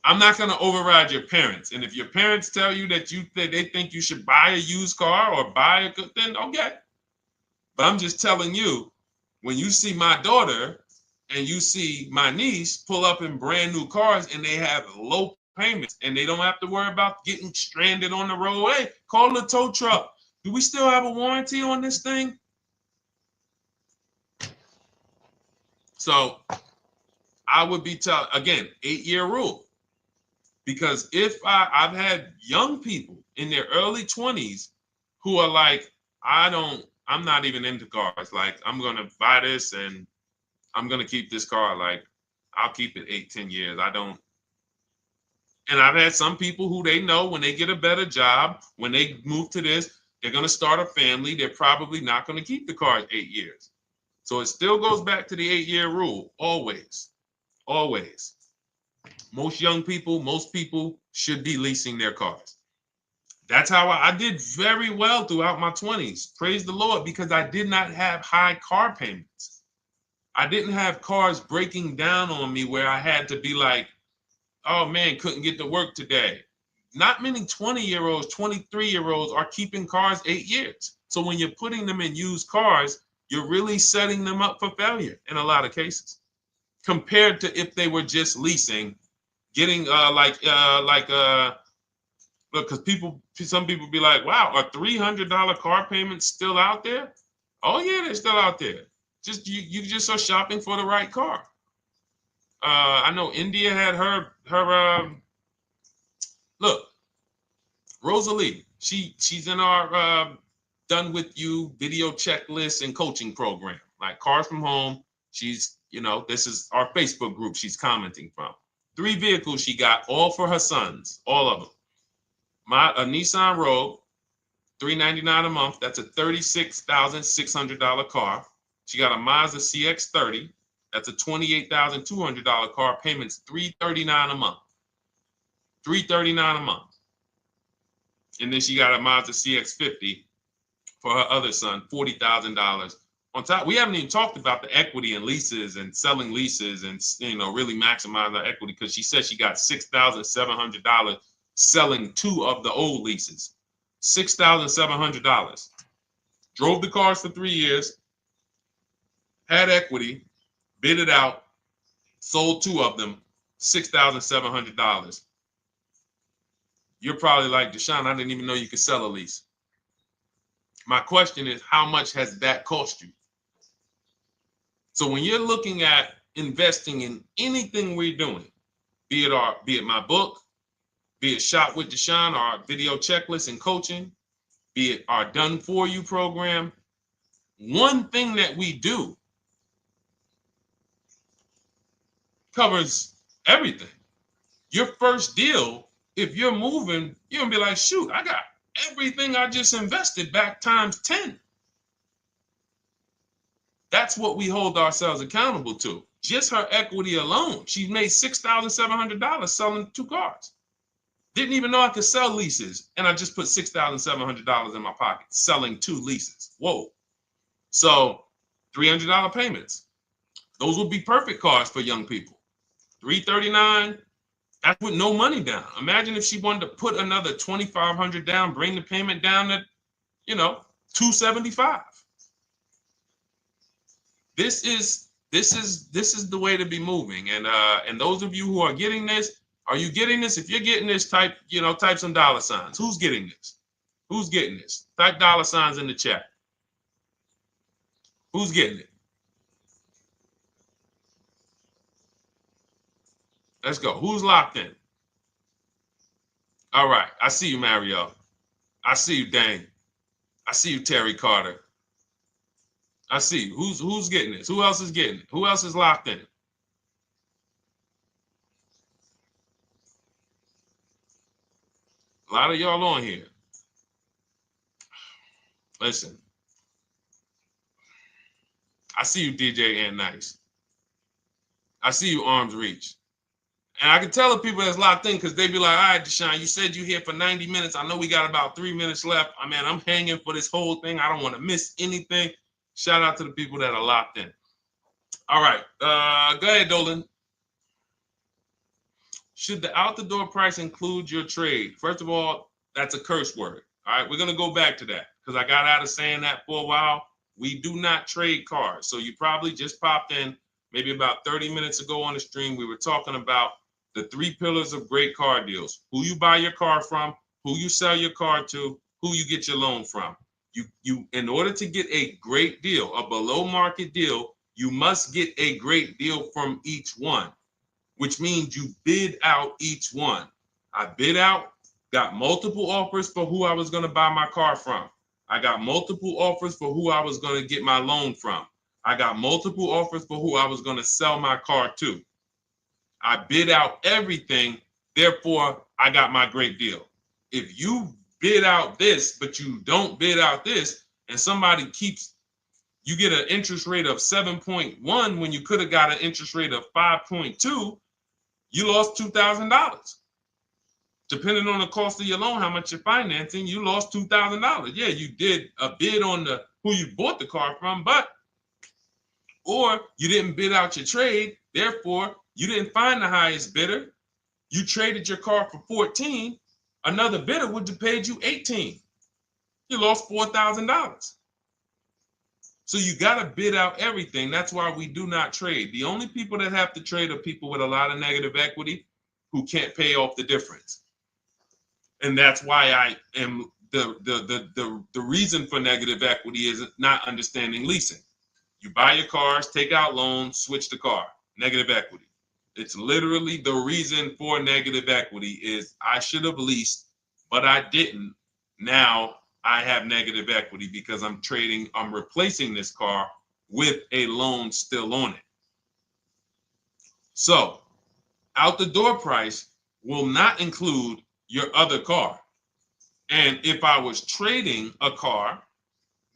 I'm not going to override your parents. And if your parents tell you that they think you should buy a used car or buy a good, then okay. But I'm just telling you, when you see my daughter and you see my niece pull up in brand new cars and they have low payments and they don't have to worry about getting stranded on the road. Hey, call the tow truck. Do we still have a warranty on this thing? So I would be again, 8-year rule. Because if I've had young people in their early 20s who are like, I'm not even into cars. Like, I'm going to buy this and I'm going to keep this car. Like, I'll keep it 8-10 years. And I've had some people who they know when they get a better job, when they move to this, they're going to start a family. They're probably not going to keep the car 8 years. So it still goes back to the 8-year rule. Always. Always. Most young people, most people should be leasing their cars. That's how I did very well throughout my 20s. Praise the Lord, because I did not have high car payments. I didn't have cars breaking down on me where I had to be like, oh man, couldn't get to work today. Not many 20-year-olds, 23-year-olds are keeping cars 8 years. So when you're putting them in used cars, you're really setting them up for failure in a lot of cases, compared to if they were just leasing, getting because some people be like, wow, are $300 car payments still out there? Oh yeah, they're still out there. Just you just are shopping for the right car. I know India had her look, Rosalie, she's in our done with you video checklist and coaching program, like Cars from Home. She's, this is our Facebook group she's commenting from. 3 vehicles she got, all for her sons, all of them. A Nissan Rogue, $399 a month. That's a $36,600 car. She got a Mazda CX-30. That's a $28,200 car. Payments $339 a month. $339 a month. And then she got a Mazda CX-50 for her other son, $40,000. On top, we haven't even talked about the equity and leases and selling leases and, you know, really maximize her equity, because she said she got $6,700 selling 2 of the old leases. $6,700. Drove the cars for 3 years, had equity, bid it out, sold 2 of them, $6,700. You're probably like, Deshone, I didn't even know you could sell a lease. My question is, how much has that cost you? So when you're looking at investing in anything we're doing, be it my book, be it Shop with Deshone, our video checklist and coaching, be it our Done For You program, one thing that we do covers everything. Your first deal, if you're moving, you're gonna be like, shoot, I got everything I just invested back times 10. That's what we hold ourselves accountable to. Just her equity alone, she made $6,700 selling 2 cars. Didn't even know I could sell leases, and I just put $6,700 in my pocket selling 2 leases. Whoa. So $300 payments. Those would be perfect cars for young people. $339, that's with no money down. Imagine if she wanted to put another $2,500 down, bring the payment down to, $275. This is the way to be moving. And those of you who are getting this, are you getting this? If you're getting this, type some dollar signs. Who's getting this? Who's getting this? Type dollar signs in the chat. Who's getting it? Let's go. Who's locked in? All right. I see you, Mario. I see you, Dane. I see you, Terry Carter. I see you. Who's getting this? Who else is getting it? Who else is locked in? A lot of y'all on here. Listen. I see you, DJ and Nice. I see you, Arms Reach. And I can tell the people that's locked in, because they be like, all right, Deshone, you said you here for 90 minutes. I know we got about 3 minutes left. I'm hanging for this whole thing. I don't want to miss anything. Shout out to the people that are locked in. All right. Go ahead, Dolan. Should the out-the-door price include your trade? First of all, that's a curse word. All right, we're going to go back to that, because I got out of saying that for a while. We do not trade cars. So you probably just popped in maybe about 30 minutes ago on the stream. We were talking about the 3 pillars of great car deals: who you buy your car from, who you sell your car to, who you get your loan from. You in order to get a great deal, a below market deal, you must get a great deal from each one, which means you bid out each one. I bid out, got multiple offers for who I was going to buy my car from. I got multiple offers for who I was going to get my loan from. I got multiple offers for who I was going to sell my car to. I bid out everything, therefore I got my great deal. If you bid out this, but you don't bid out this, and somebody you get an interest rate of 7.1 when you could have got an interest rate of 5.2, you lost $2,000. Depending on the cost of your loan, how much you're financing, you lost $2,000. Yeah, you did a bid on who you bought the car from, or you didn't bid out your trade, therefore you didn't find the highest bidder. You traded your car for 14. Another bidder would have paid you 18. You lost $4,000. So you got to bid out everything. That's why we do not trade. The only people that have to trade are people with a lot of negative equity who can't pay off the difference. And that's why I am the reason for negative equity is not understanding leasing. You buy your cars, take out loans, switch the car. Negative equity. It's literally the reason for negative equity is I should have leased, but I didn't. Now I have negative equity because I'm replacing this car with a loan still on it. So out the door price will not include your other car. And if I was trading a car,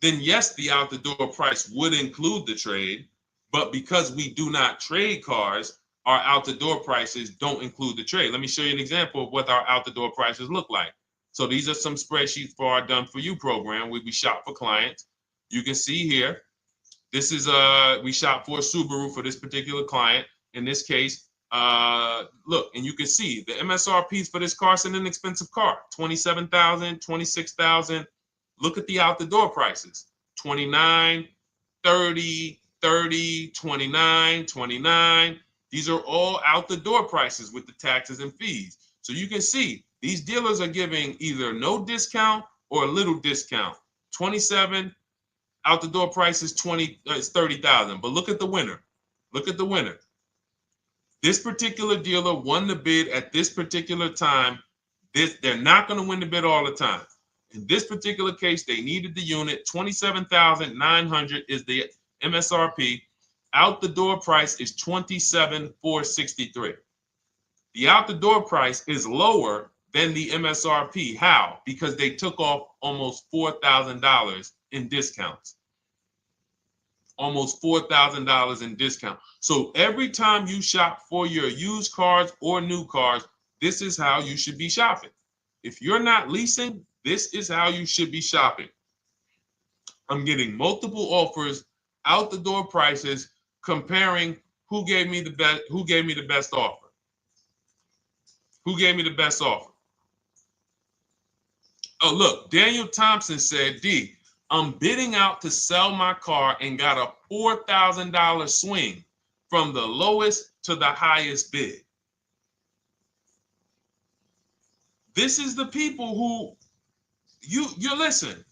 then yes, the out the door price would include the trade. But because we do not trade cars, our out the door prices don't include the trade. Let me show you an example of what our out the door prices look like. So these are some spreadsheets for our Done For You program where we shop for clients. You can see here, this is we shop for a Subaru for this particular client. In this case, look, and you can see the MSRPs for this car. It's an inexpensive car, $27,000, $26,000. Look at the out the door prices, 29, 30, 30, 29, 29. These are all out the door prices with the taxes and fees. So you can see these dealers are giving either no discount or a little discount. 27 out the door price is 30,000. But look at the winner. Look at the winner. This particular dealer won the bid at this particular time. They're not going to win the bid all the time. In this particular case, they needed the unit. 27,900 is the MSRP. Out the door price is 27,463. The out the door price is lower than the MSRP. How? Because they took off almost $4,000 in discounts. Almost $4,000 in discount. So every time you shop for your used cars or new cars, this is how you should be shopping. If you're not leasing, this is how you should be shopping. I'm getting multiple offers, out the door prices, comparing who gave me the best offer. Who gave me the best offer? Oh, look, Daniel Thompson said, D, I'm bidding out to sell my car and got a $4,000 swing from the lowest to the highest bid. This is the people who you listen.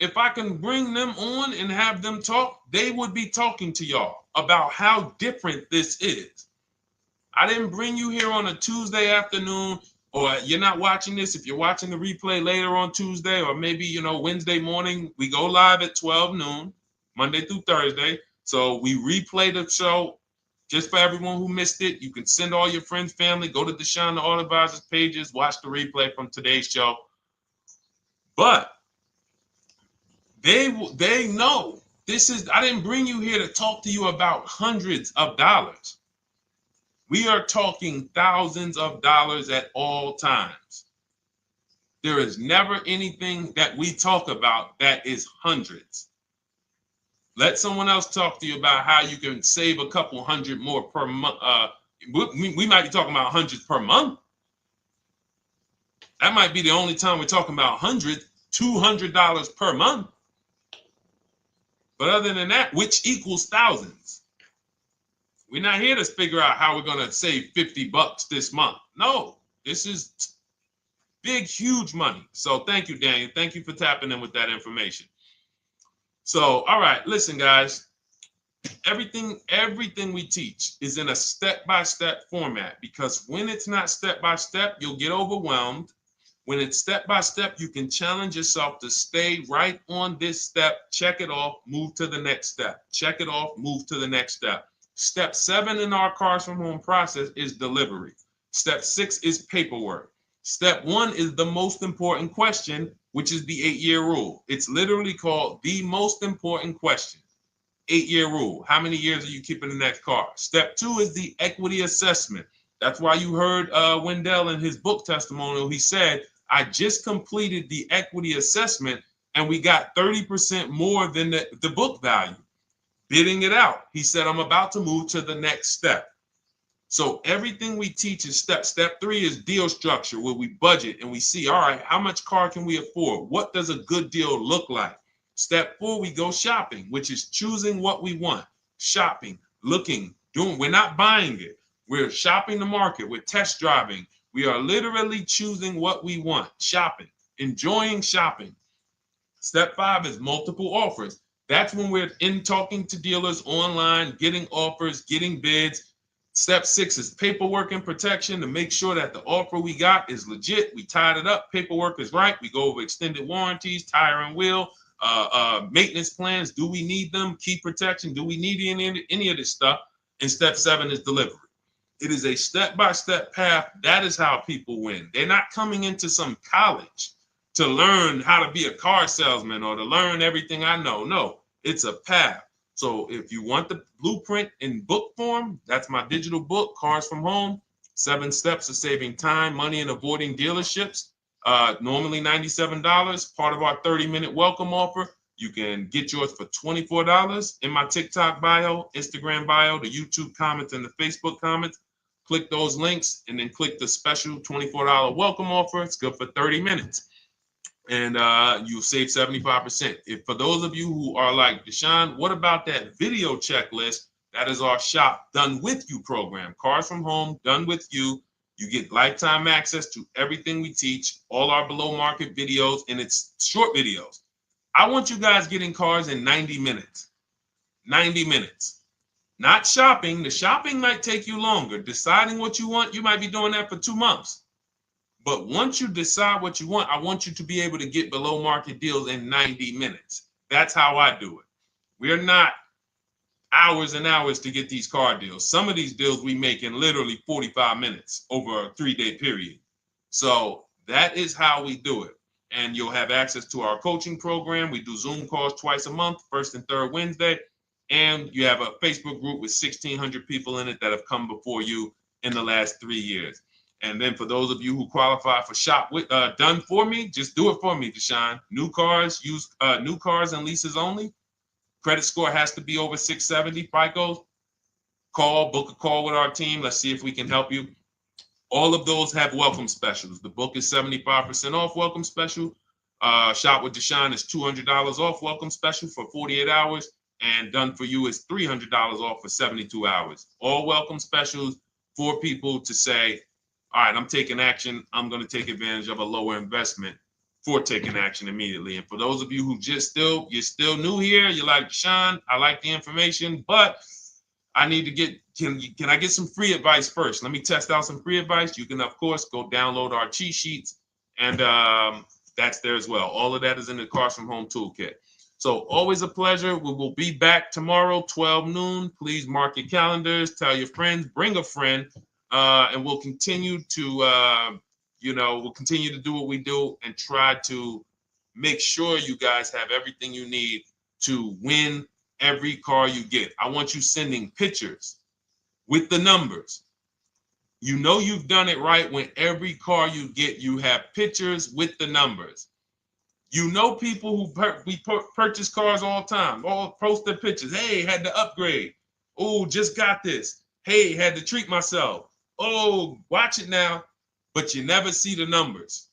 If I can bring them on and have them talk, they would be talking to y'all about how different this is. I didn't bring you here on a Tuesday afternoon, or you're not watching this. If you're watching the replay later on Tuesday, or maybe, Wednesday morning, we go live at 12 noon, Monday through Thursday. So we replay the show just for everyone who missed it. You can send all your friends, family, go to Deshone the Auto Advisor's pages, watch the replay from today's show. But they know this is, I didn't bring you here to talk to you about hundreds of dollars. We are talking thousands of dollars at all times. There is never anything that we talk about that is hundreds. Let someone else talk to you about how you can save a couple hundred more per month. We might be talking about hundreds per month. That might be the only time we're talking about hundreds, $200 per month. But other than that, which equals thousands. We're not here to figure out how we're going to save $50 this month. No, this is big, huge money. So thank you, Daniel. Thank you for tapping in with that information. So, all right, listen, guys. Everything we teach is in a step-by-step format, because when it's not step-by-step, you'll get overwhelmed. When it's step-by-step, you can challenge yourself to stay right on this step, check it off, move to the next step. Check it off, move to the next step. Step 7 in our Cars from Home process is delivery. Step 6 is paperwork. Step 1 is the most important question, which is the 8-year rule. It's literally called the most important question. 8-year rule. How many years are you keeping the next car? Step 2 is the equity assessment. That's why you heard Wendell in his book testimonial. He said, I just completed the equity assessment and we got 30% more than the book value. Bidding it out. He said, I'm about to move to the next step. So everything we teach is step. Step 3 is deal structure, where we budget and we see, all right, how much car can we afford? What does a good deal look like? Step 4, we go shopping, which is choosing what we want. Shopping, looking, doing. We're not buying it. We're shopping the market. We're test driving. We are literally choosing what we want. Shopping, enjoying shopping. Step 5 is multiple offers. That's when we're in talking to dealers online, getting offers, getting bids. Step 6 is paperwork and protection to make sure that the offer we got is legit. We tied it up. Paperwork is right. We go over extended warranties, tire and wheel, maintenance plans. Do we need them? Key protection. Do we need any of this stuff? And step 7 is delivery. It is a step-by-step path. That is how people win. They're not coming into some college to learn how to be a car salesman or to learn everything I know. No, it's a path. So if you want the blueprint in book form, that's my digital book, Cars from Home, 7 Steps of Saving Time, Money, and Avoiding Dealerships. Normally $97. Part of our 30-minute welcome offer. You can get yours for $24 in my TikTok bio, Instagram bio, the YouTube comments, and the Facebook comments. Click those links and then click the special $24 welcome offer. It's good for 30 minutes. And you'll save 75%. If for those of you who are like, Deshone, what about that video checklist? That is our shop done with you program. Cars from home, done with you. You get lifetime access to everything we teach, all our below market videos, and it's short videos. I want you guys getting cars in 90 minutes. 90 minutes. Not shopping. The shopping might take you longer. Deciding what you want, you might be doing that for 2 months. But once you decide what you want, I want you to be able to get below market deals in 90 minutes. That's how I do it. We're not hours and hours to get these car deals. Some of these deals we make in literally 45 minutes over a 3-day period. So that is how we do it. And you'll have access to our coaching program. We do Zoom calls twice a month, first and third Wednesday. And you have a Facebook group with 1,600 people in it that have come before you in the last 3 years. And then for those of you who qualify for shop with done for me, just do it for me, Deshone. New cars, new cars and leases only. Credit score has to be over 670 FICO. Book a call with our team. Let's see if we can help you. All of those have welcome specials. The book is 75% off welcome special. Shop with Deshone is $200 off welcome special for 48 hours. And done for you is $300 off for 72 hours. All welcome specials for people to say, all right, I'm taking action. I'm going to take advantage of a lower investment for taking action immediately. And for those of you who you're still new here, you're like, Deshone, I like the information, but I need to get, can I get some free advice first? Let me test out some free advice. You can, of course, go download our cheat sheets, and that's there as well. All of that is in the Cars from Home Toolkit. So always a pleasure. We will be back tomorrow, 12 noon. Please mark your calendars, tell your friends, bring a friend, and we'll continue to, we'll continue to do what we do and try to make sure you guys have everything you need to win every car you get. I want you sending pictures with the numbers. You know you've done it right when every car you get, you have pictures with the numbers. You know people who purchase cars all the time, all post their pictures. Hey, had to upgrade. Oh, just got this. Hey, had to treat myself. Oh, watch it now. But you never see the numbers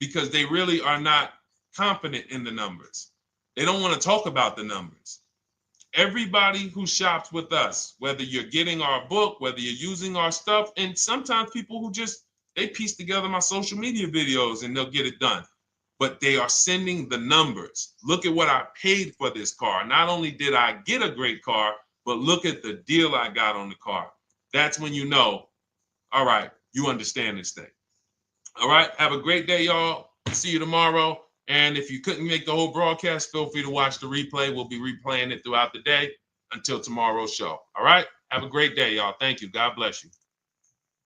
because they really are not confident in the numbers. They don't want to talk about the numbers. Everybody who shops with us, whether you're getting our book, whether you're using our stuff, and sometimes people who they piece together my social media videos and they'll get it done. But they are sending the numbers. Look at what I paid for this car. Not only did I get a great car, but look at the deal I got on the car. That's when you know, all right, you understand this thing. All right, have a great day, y'all. See you tomorrow. And if you couldn't make the whole broadcast, feel free to watch the replay. We'll be replaying it throughout the day until tomorrow's show. All right, have a great day, y'all. Thank you. God bless you.